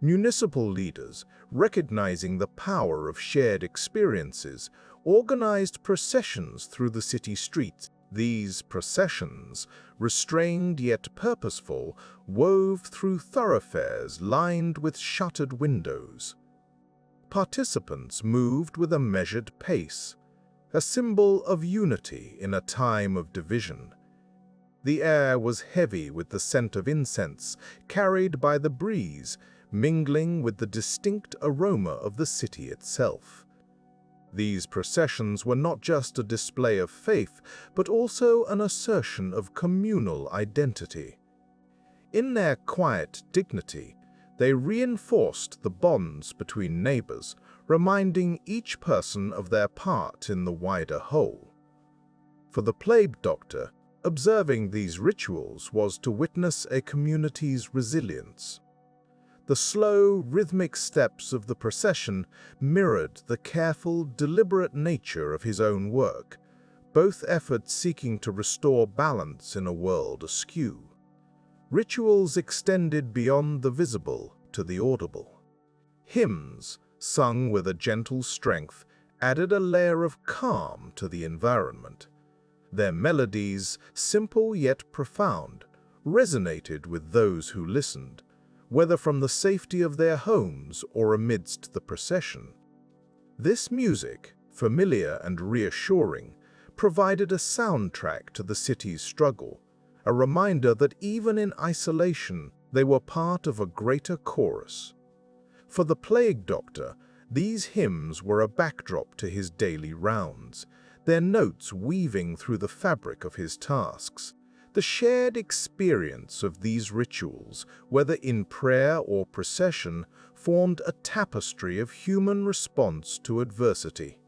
Municipal leaders, recognizing the power of shared experiences, organized processions through the city streets. These processions, restrained yet purposeful, wove through thoroughfares lined with shuttered windows. Participants moved with a measured pace, a symbol of unity in a time of division. The air was heavy with the scent of incense carried by the breeze, mingling with the distinct aroma of the city itself. These processions were not just a display of faith, but also an assertion of communal identity. In their quiet dignity, they reinforced the bonds between neighbors, reminding each person of their part in the wider whole. For the plague doctor, observing these rituals was to witness a community's resilience. The slow, rhythmic steps of the procession mirrored the careful, deliberate nature of his own work, both efforts seeking to restore balance in a world askew. Rituals extended beyond the visible to the audible. Hymns, sung with a gentle strength, added a layer of calm to the environment. Their melodies, simple yet profound, resonated with those who listened, whether from the safety of their homes or amidst the procession. This music, familiar and reassuring, provided a soundtrack to the city's struggle, a reminder that even in isolation they were part of a greater chorus. For the plague doctor, these hymns were a backdrop to his daily rounds, their notes weaving through the fabric of his tasks. The shared experience of these rituals, whether in prayer or procession, formed a tapestry of human response to adversity.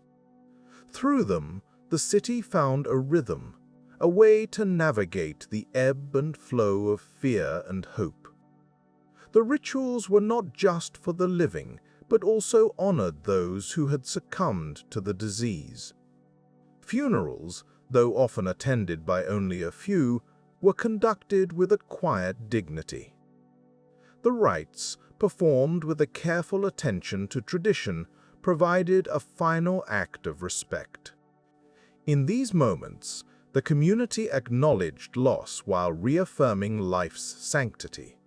Through them, the city found a rhythm, a way to navigate the ebb and flow of fear and hope. The rituals were not just for the living, but also honored those who had succumbed to the disease. Funerals, though often attended by only a few, were conducted with a quiet dignity. The rites, performed with a careful attention to tradition, provided a final act of respect. In these moments, the community acknowledged loss while reaffirming life's sanctity.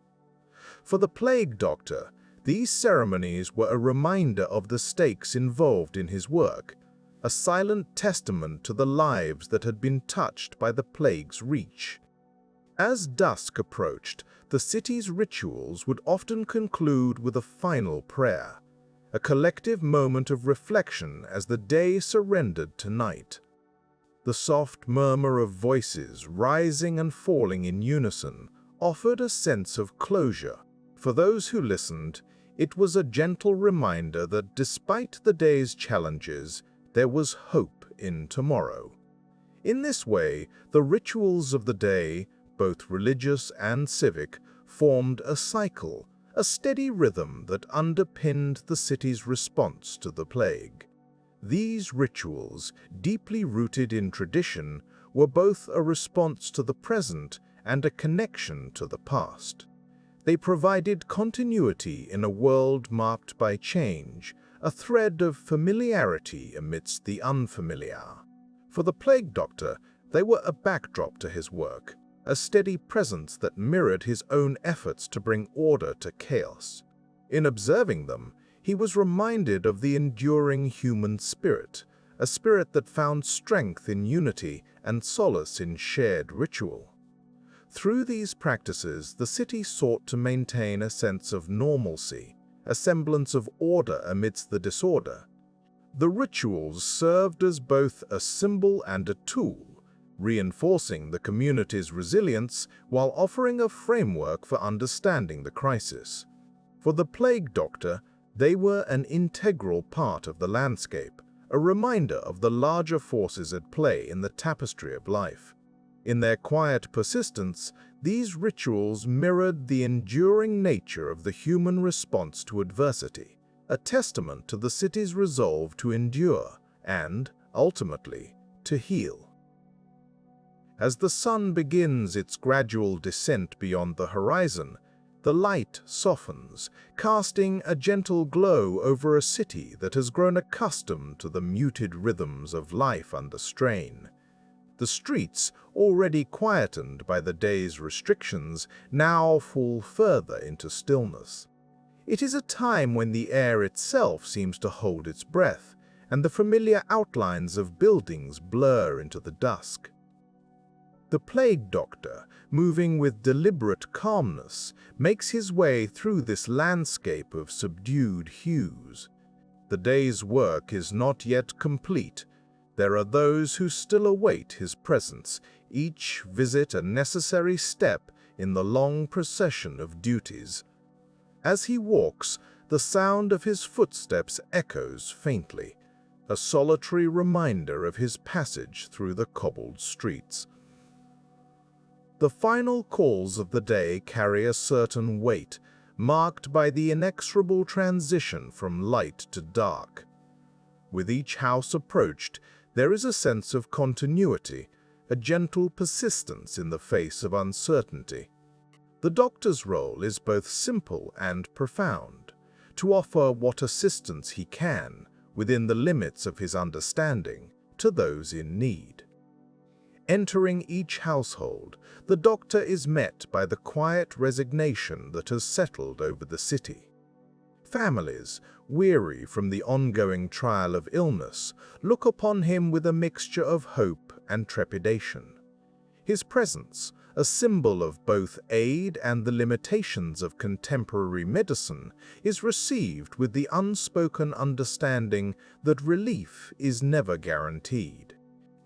For the plague doctor, these ceremonies were a reminder of the stakes involved in his work, a silent testament to the lives that had been touched by the plague's reach. As dusk approached, the city's rituals would often conclude with a final prayer, a collective moment of reflection as the day surrendered to night. The soft murmur of voices rising and falling in unison offered a sense of closure. For those who listened, it was a gentle reminder that despite the day's challenges, there was hope in tomorrow. In this way, the rituals of the day, both religious and civic, formed a cycle, a steady rhythm that underpinned the city's response to the plague. These rituals, deeply rooted in tradition, were both a response to the present and a connection to the past. They provided continuity in a world marked by change, a thread of familiarity amidst the unfamiliar. For the plague doctor, they were a backdrop to his work, a steady presence that mirrored his own efforts to bring order to chaos. In observing them, he was reminded of the enduring human spirit, a spirit that found strength in unity and solace in shared ritual. Through these practices, the city sought to maintain a sense of normalcy, a semblance of order amidst the disorder. The rituals served as both a symbol and a tool, reinforcing the community's resilience while offering a framework for understanding the crisis. For the plague doctor, they were an integral part of the landscape, a reminder of the larger forces at play in the tapestry of life. In their quiet persistence, these rituals mirrored the enduring nature of the human response to adversity, a testament to the city's resolve to endure and, ultimately, to heal. As the sun begins its gradual descent beyond the horizon, the light softens, casting a gentle glow over a city that has grown accustomed to the muted rhythms of life under strain. The streets, already quietened by the day's restrictions, now fall further into stillness. It is a time when the air itself seems to hold its breath, and the familiar outlines of buildings blur into the dusk. The plague doctor, moving with deliberate calmness, makes his way through this landscape of subdued hues. The day's work is not yet complete. There are those who still await his presence, each visit a necessary step in the long procession of duties. As he walks, the sound of his footsteps echoes faintly, a solitary reminder of his passage through the cobbled streets. The final calls of the day carry a certain weight, marked by the inexorable transition from light to dark. With each house approached, there is a sense of continuity, a gentle persistence in the face of uncertainty. The doctor's role is both simple and profound, to offer what assistance he can, within the limits of his understanding, to those in need. Entering each household, the doctor is met by the quiet resignation that has settled over the city. Families, weary from the ongoing trial of illness, look upon him with a mixture of hope and trepidation. His presence, a symbol of both aid and the limitations of contemporary medicine, is received with the unspoken understanding that relief is never guaranteed.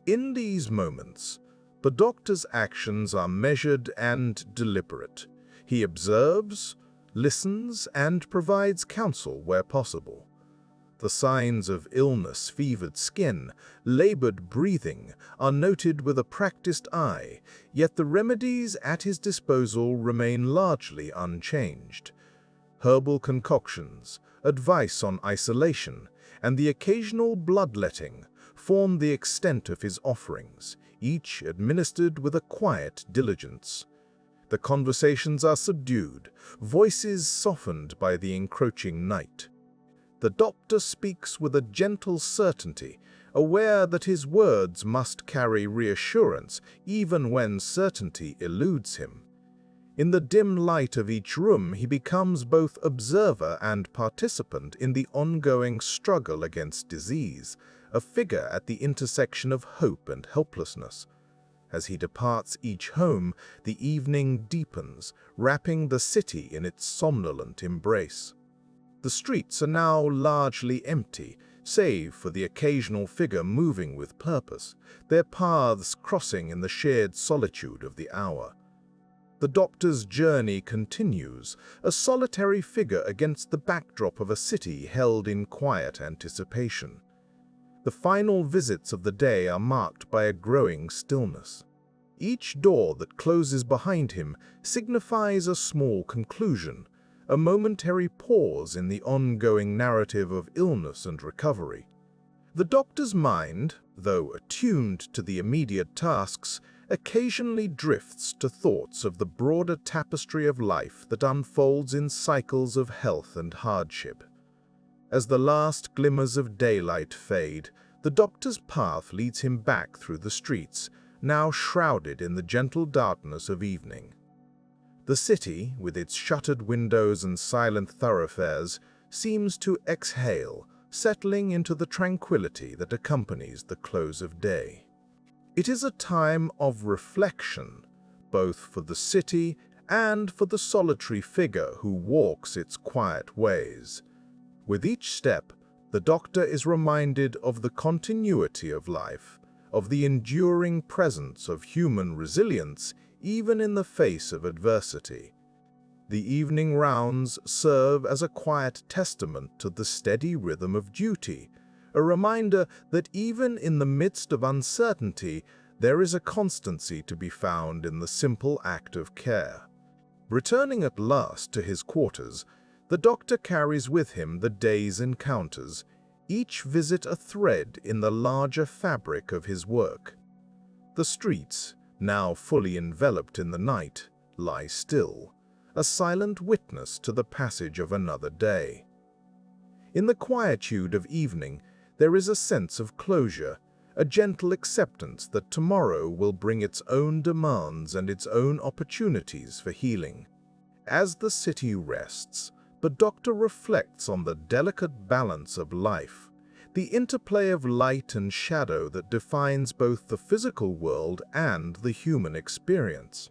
In these moments, the doctor's actions are measured and deliberate. He observes, listens, and provides counsel where possible. The signs of illness, fevered skin, labored breathing, are noted with a practiced eye, yet the remedies at his disposal remain largely unchanged. Herbal concoctions, advice on isolation, and the occasional bloodletting form the extent of his offerings, each administered with a quiet diligence. The conversations are subdued, voices softened by the encroaching night. The doctor speaks with a gentle certainty, aware that his words must carry reassurance even when certainty eludes him. In the dim light of each room, he becomes both observer and participant in the ongoing struggle against disease, a figure at the intersection of hope and helplessness. As he departs each home, the evening deepens, wrapping the city in its somnolent embrace. The streets are now largely empty, save for the occasional figure moving with purpose, their paths crossing in the shared solitude of the hour. The doctor's journey continues, a solitary figure against the backdrop of a city held in quiet anticipation. The final visits of the day are marked by a growing stillness. Each door that closes behind him signifies a small conclusion, a momentary pause in the ongoing narrative of illness and recovery. The doctor's mind, though attuned to the immediate tasks, occasionally drifts to thoughts of the broader tapestry of life that unfolds in cycles of health and hardship. As the last glimmers of daylight fade, the doctor's path leads him back through the streets, now shrouded in the gentle darkness of evening. The city, with its shuttered windows and silent thoroughfares, seems to exhale, settling into the tranquility that accompanies the close of day. It is a time of reflection, both for the city and for the solitary figure who walks its quiet ways. With each step, the doctor is reminded of the continuity of life, of the enduring presence of human resilience even in the face of adversity. The evening rounds serve as a quiet testament to the steady rhythm of duty, a reminder that even in the midst of uncertainty, there is a constancy to be found in the simple act of care. Returning at last to his quarters, the doctor carries with him the day's encounters, each visit a thread in the larger fabric of his work. The streets, now fully enveloped in the night, lie still, a silent witness to the passage of another day. In the quietude of evening, there is a sense of closure, a gentle acceptance that tomorrow will bring its own demands and its own opportunities for healing. As the city rests, the doctor reflects on the delicate balance of life, the interplay of light and shadow that defines both the physical world and the human experience.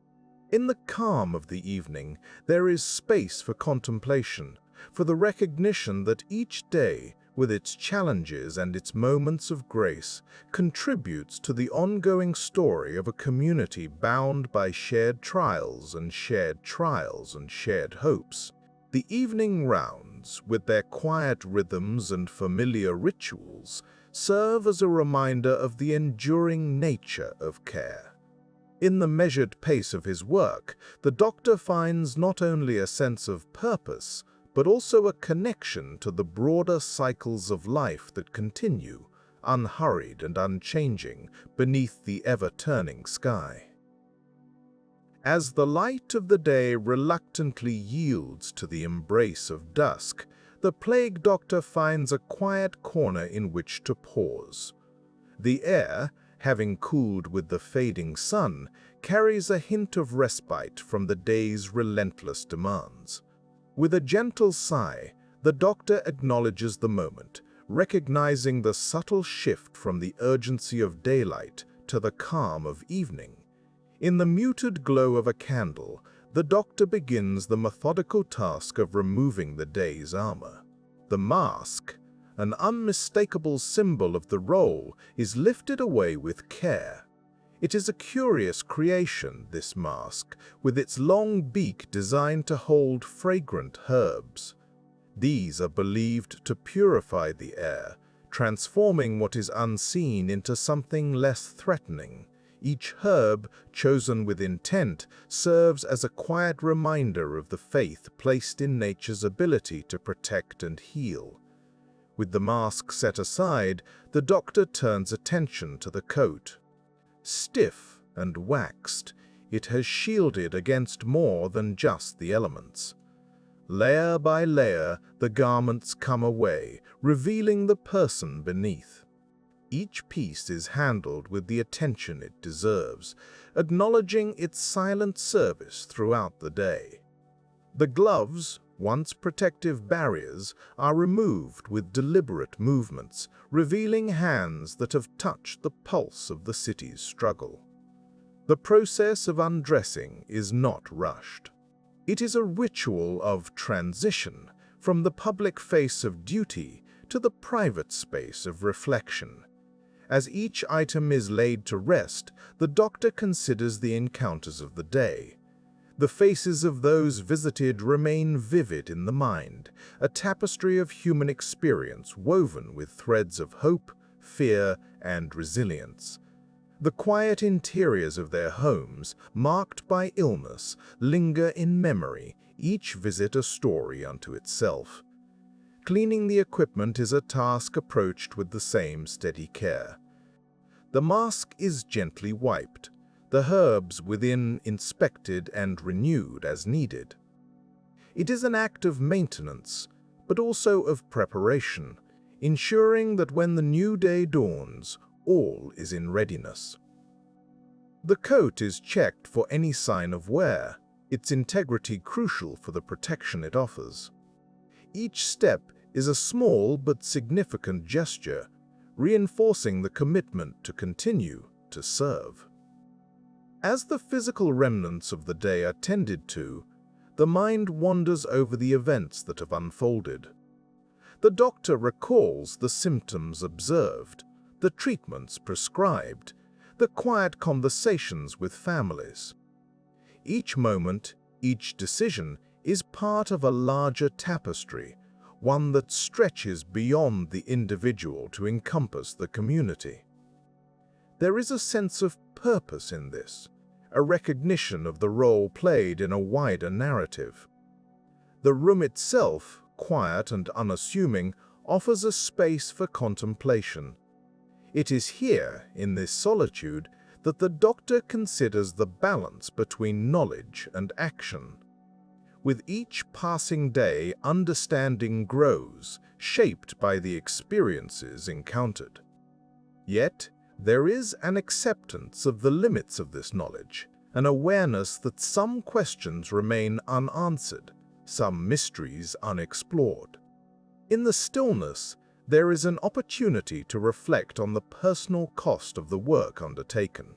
In the calm of the evening, there is space for contemplation, for the recognition that each day, with its challenges and its moments of grace, contributes to the ongoing story of a community bound by shared trials and shared hopes. The evening rounds, with their quiet rhythms and familiar rituals, serve as a reminder of the enduring nature of care. In the measured pace of his work, the doctor finds not only a sense of purpose, but also a connection to the broader cycles of life that continue, unhurried and unchanging, beneath the ever-turning sky. As the light of the day reluctantly yields to the embrace of dusk, the plague doctor finds a quiet corner in which to pause. The air, having cooled with the fading sun, carries a hint of respite from the day's relentless demands. With a gentle sigh, the doctor acknowledges the moment, recognizing the subtle shift from the urgency of daylight to the calm of evening. In the muted glow of a candle, the doctor begins the methodical task of removing the day's armor. The mask, an unmistakable symbol of the role, is lifted away with care. It is a curious creation, this mask, with its long beak designed to hold fragrant herbs. These are believed to purify the air, transforming what is unseen into something less threatening. Each herb, chosen with intent, serves as a quiet reminder of the faith placed in nature's ability to protect and heal. With the mask set aside, the doctor turns attention to the coat. Stiff and waxed, it has shielded against more than just the elements. Layer by layer, the garments come away, revealing the person beneath. Each piece is handled with the attention it deserves, acknowledging its silent service throughout the day. The gloves, once protective barriers, are removed with deliberate movements, revealing hands that have touched the pulse of the city's struggle. The process of undressing is not rushed. It is a ritual of transition from the public face of duty to the private space of reflection. As each item is laid to rest, the doctor considers the encounters of the day. The faces of those visited remain vivid in the mind, a tapestry of human experience woven with threads of hope, fear, and resilience. The quiet interiors of their homes, marked by illness, linger in memory, each visit a story unto itself. Cleaning the equipment is a task approached with the same steady care. The mask is gently wiped, the herbs within inspected and renewed as needed. It is an act of maintenance, but also of preparation, ensuring that when the new day dawns, all is in readiness. The coat is checked for any sign of wear, its integrity crucial for the protection it offers. Each step is a small but significant gesture, reinforcing the commitment to continue to serve. As the physical remnants of the day are tended to, the mind wanders over the events that have unfolded. The doctor recalls the symptoms observed, the treatments prescribed, the quiet conversations with families. Each moment, each decision is part of a larger tapestry, one that stretches beyond the individual to encompass the community. There is a sense of purpose in this, a recognition of the role played in a wider narrative. The room itself, quiet and unassuming, offers a space for contemplation. It is here, in this solitude, that the doctor considers the balance between knowledge and action. With each passing day, understanding grows, shaped by the experiences encountered. Yet, there is an acceptance of the limits of this knowledge, an awareness that some questions remain unanswered, some mysteries unexplored. In the stillness, there is an opportunity to reflect on the personal cost of the work undertaken.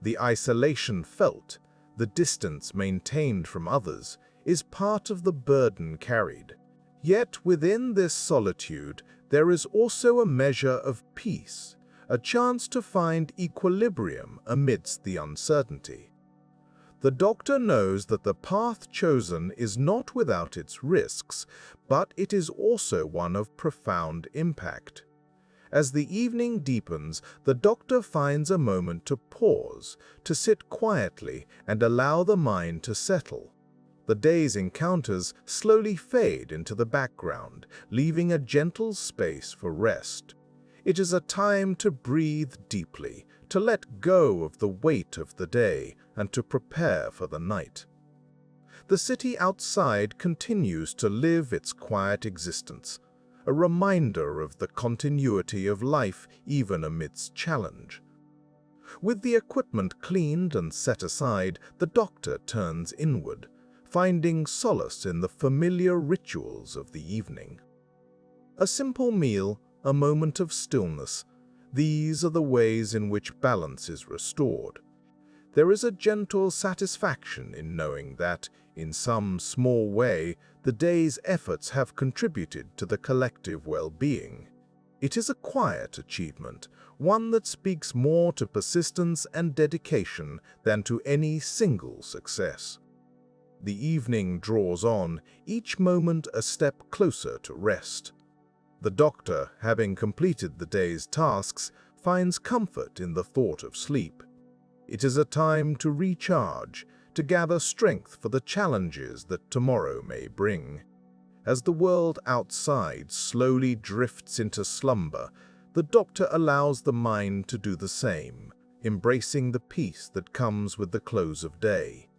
The isolation felt, the distance maintained from others, is part of the burden carried. Yet within this solitude, there is also a measure of peace, a chance to find equilibrium amidst the uncertainty. The doctor knows that the path chosen is not without its risks, but it is also one of profound impact. As the evening deepens, the doctor finds a moment to pause, to sit quietly and allow the mind to settle. The day's encounters slowly fade into the background, leaving a gentle space for rest. It is a time to breathe deeply, to let go of the weight of the day, and to prepare for the night. The city outside continues to live its quiet existence, a reminder of the continuity of life even amidst challenge. With the equipment cleaned and set aside, the doctor turns inward, finding solace in the familiar rituals of the evening. A simple meal, a moment of stillness, these are the ways in which balance is restored. There is a gentle satisfaction in knowing that, in some small way, the day's efforts have contributed to the collective well-being. It is a quiet achievement, one that speaks more to persistence and dedication than to any single success. The evening draws on, each moment a step closer to rest. The doctor, having completed the day's tasks, finds comfort in the thought of sleep. It is a time to recharge, to gather strength for the challenges that tomorrow may bring. As the world outside slowly drifts into slumber, the doctor allows the mind to do the same, embracing the peace that comes with the close of day.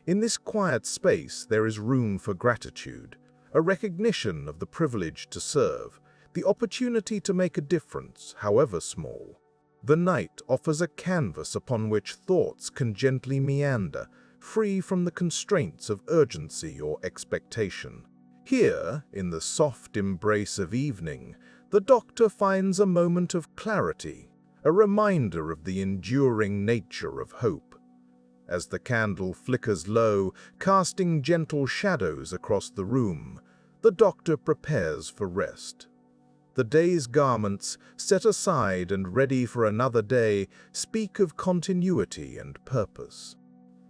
In this quiet space, there is room for gratitude, a recognition of the privilege to serve, the opportunity to make a difference, however small. The night offers a canvas upon which thoughts can gently meander, free from the constraints of urgency or expectation. Here, in the soft embrace of evening, the doctor finds a moment of clarity, a reminder of the enduring nature of hope. As the candle flickers low, casting gentle shadows across the room, the doctor prepares for rest. The day's garments, set aside and ready for another day, speak of continuity and purpose.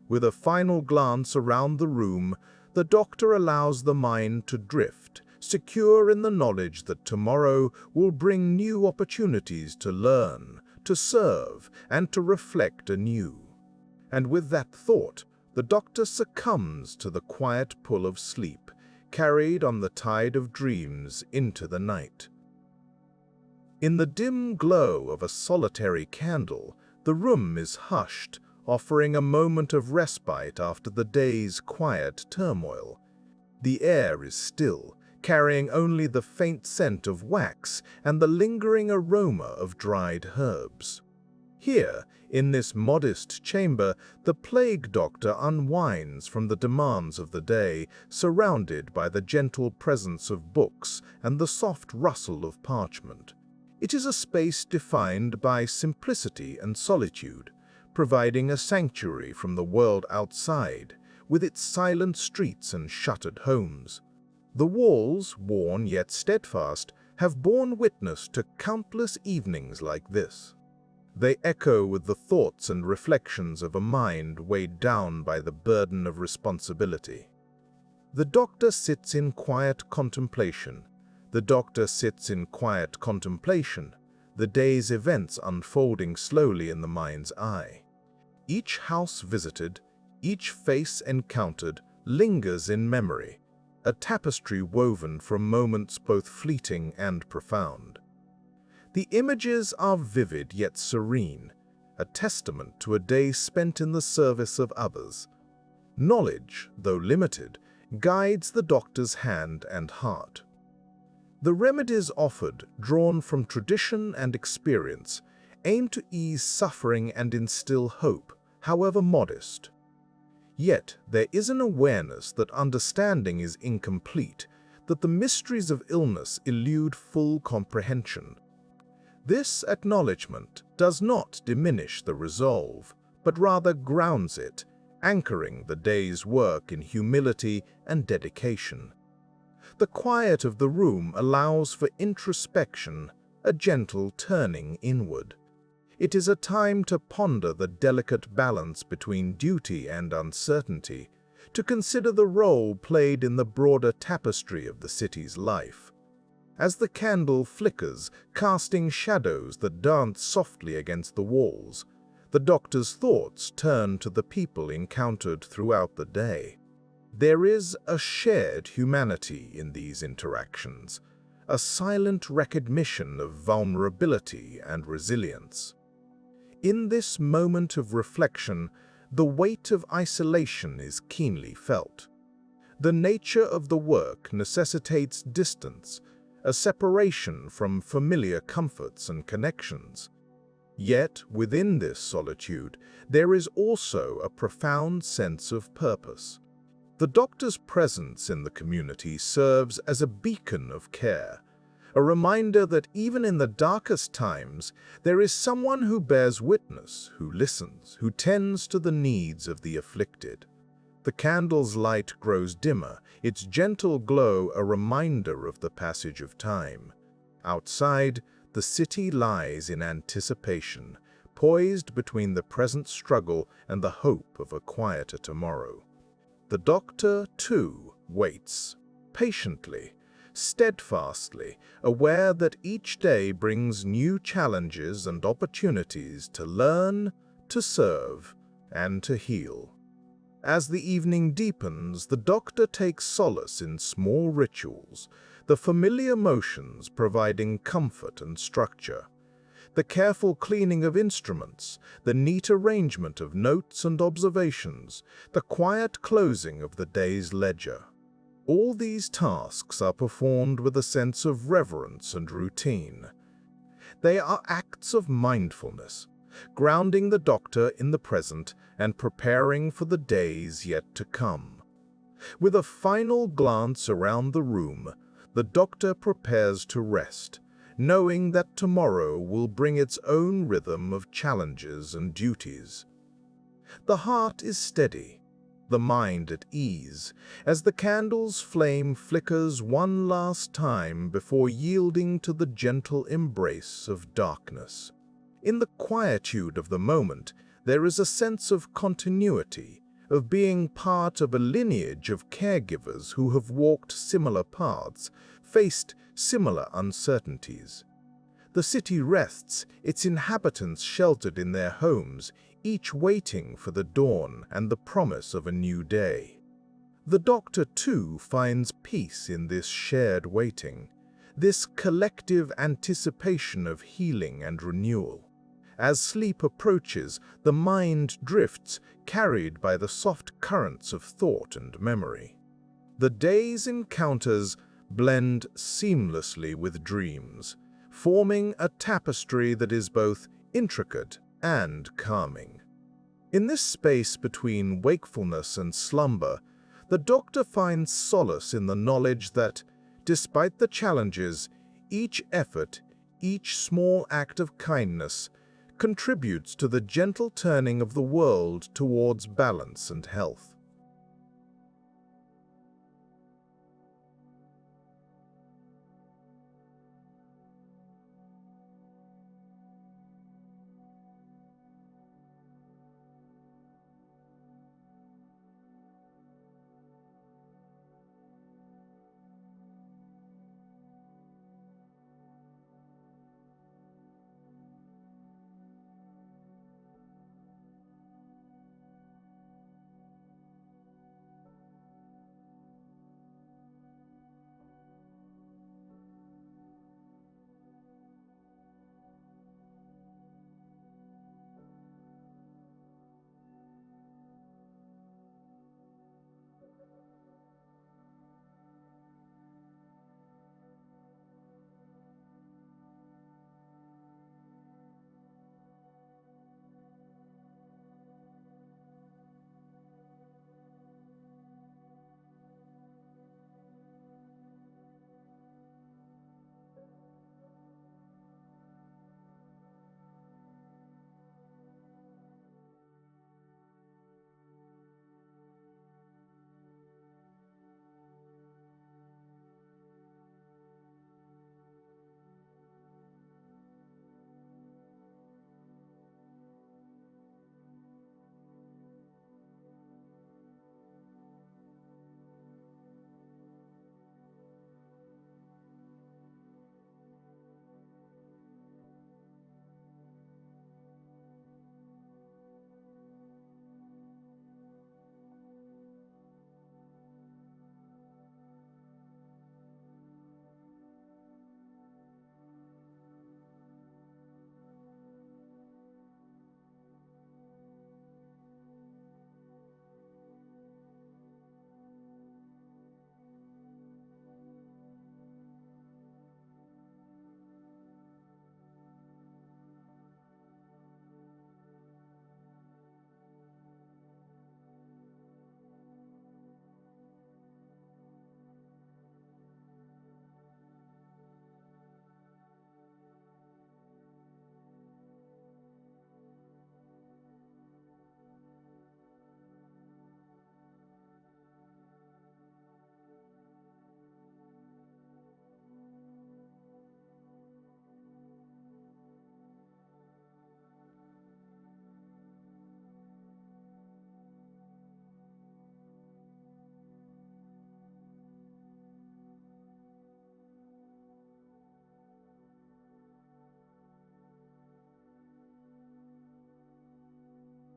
With a final glance around the room, the doctor allows the mind to drift, secure in the knowledge that tomorrow will bring new opportunities to learn, to serve, and to reflect anew. And with that thought, the doctor succumbs to the quiet pull of sleep, carried on the tide of dreams into the night. In the dim glow of a solitary candle, the room is hushed, offering a moment of respite after the day's quiet turmoil. The air is still, carrying only the faint scent of wax and the lingering aroma of dried herbs. Here, in this modest chamber, the plague doctor unwinds from the demands of the day, surrounded by the gentle presence of books and the soft rustle of parchment. It is a space defined by simplicity and solitude, providing a sanctuary from the world outside, with its silent streets and shuttered homes. The walls, worn yet steadfast, have borne witness to countless evenings like this. They echo with the thoughts and reflections of a mind weighed down by the burden of responsibility. The doctor sits in quiet contemplation. The doctor sits in quiet contemplation, the day's events unfolding slowly in the mind's eye. Each house visited, each face encountered, lingers in memory, a tapestry woven from moments both fleeting and profound. The images are vivid yet serene, a testament to a day spent in the service of others. Knowledge, though limited, guides the doctor's hand and heart. The remedies offered, drawn from tradition and experience, aim to ease suffering and instill hope, however modest. Yet there is an awareness that understanding is incomplete, that the mysteries of illness elude full comprehension. This acknowledgement does not diminish the resolve, but rather grounds it, anchoring the day's work in humility and dedication. The quiet of the room allows for introspection, a gentle turning inward. It is a time to ponder the delicate balance between duty and uncertainty, to consider the role played in the broader tapestry of the city's life. As the candle flickers, casting shadows that dance softly against the walls, the doctor's thoughts turn to the people encountered throughout the day. There is a shared humanity in these interactions, a silent recognition of vulnerability and resilience. In this moment of reflection, the weight of isolation is keenly felt. The nature of the work necessitates distance, a separation from familiar comforts and connections. Yet, within this solitude, there is also a profound sense of purpose. The doctor's presence in the community serves as a beacon of care, a reminder that even in the darkest times, there is someone who bears witness, who listens, who tends to the needs of the afflicted. The candle's light grows dimmer, its gentle glow a reminder of the passage of time. Outside, the city lies in anticipation, poised between the present struggle and the hope of a quieter tomorrow. The doctor, too, waits, patiently, steadfastly, aware that each day brings new challenges and opportunities to learn, to serve, and to heal. As the evening deepens, the doctor takes solace in small rituals, the familiar motions providing comfort and structure. The careful cleaning of instruments, the neat arrangement of notes and observations, the quiet closing of the day's ledger. All these tasks are performed with a sense of reverence and routine. They are acts of mindfulness, grounding the doctor in the present and preparing for the days yet to come. With a final glance around the room, the doctor prepares to rest, knowing that tomorrow will bring its own rhythm of challenges and duties. The heart is steady, the mind at ease, as the candle's flame flickers one last time before yielding to the gentle embrace of darkness. In the quietude of the moment, there is a sense of continuity, of being part of a lineage of caregivers who have walked similar paths, faced similar uncertainties. The city rests, its inhabitants sheltered in their homes, each waiting for the dawn and the promise of a new day. The doctor, too, finds peace in this shared waiting, this collective anticipation of healing and renewal. As sleep approaches, the mind drifts, carried by the soft currents of thought and memory. The day's encounters blend seamlessly with dreams, forming a tapestry that is both intricate and calming. In this space between wakefulness and slumber, the doctor finds solace in the knowledge that, despite the challenges, each effort, each small act of kindness, contributes to the gentle turning of the world towards balance and health.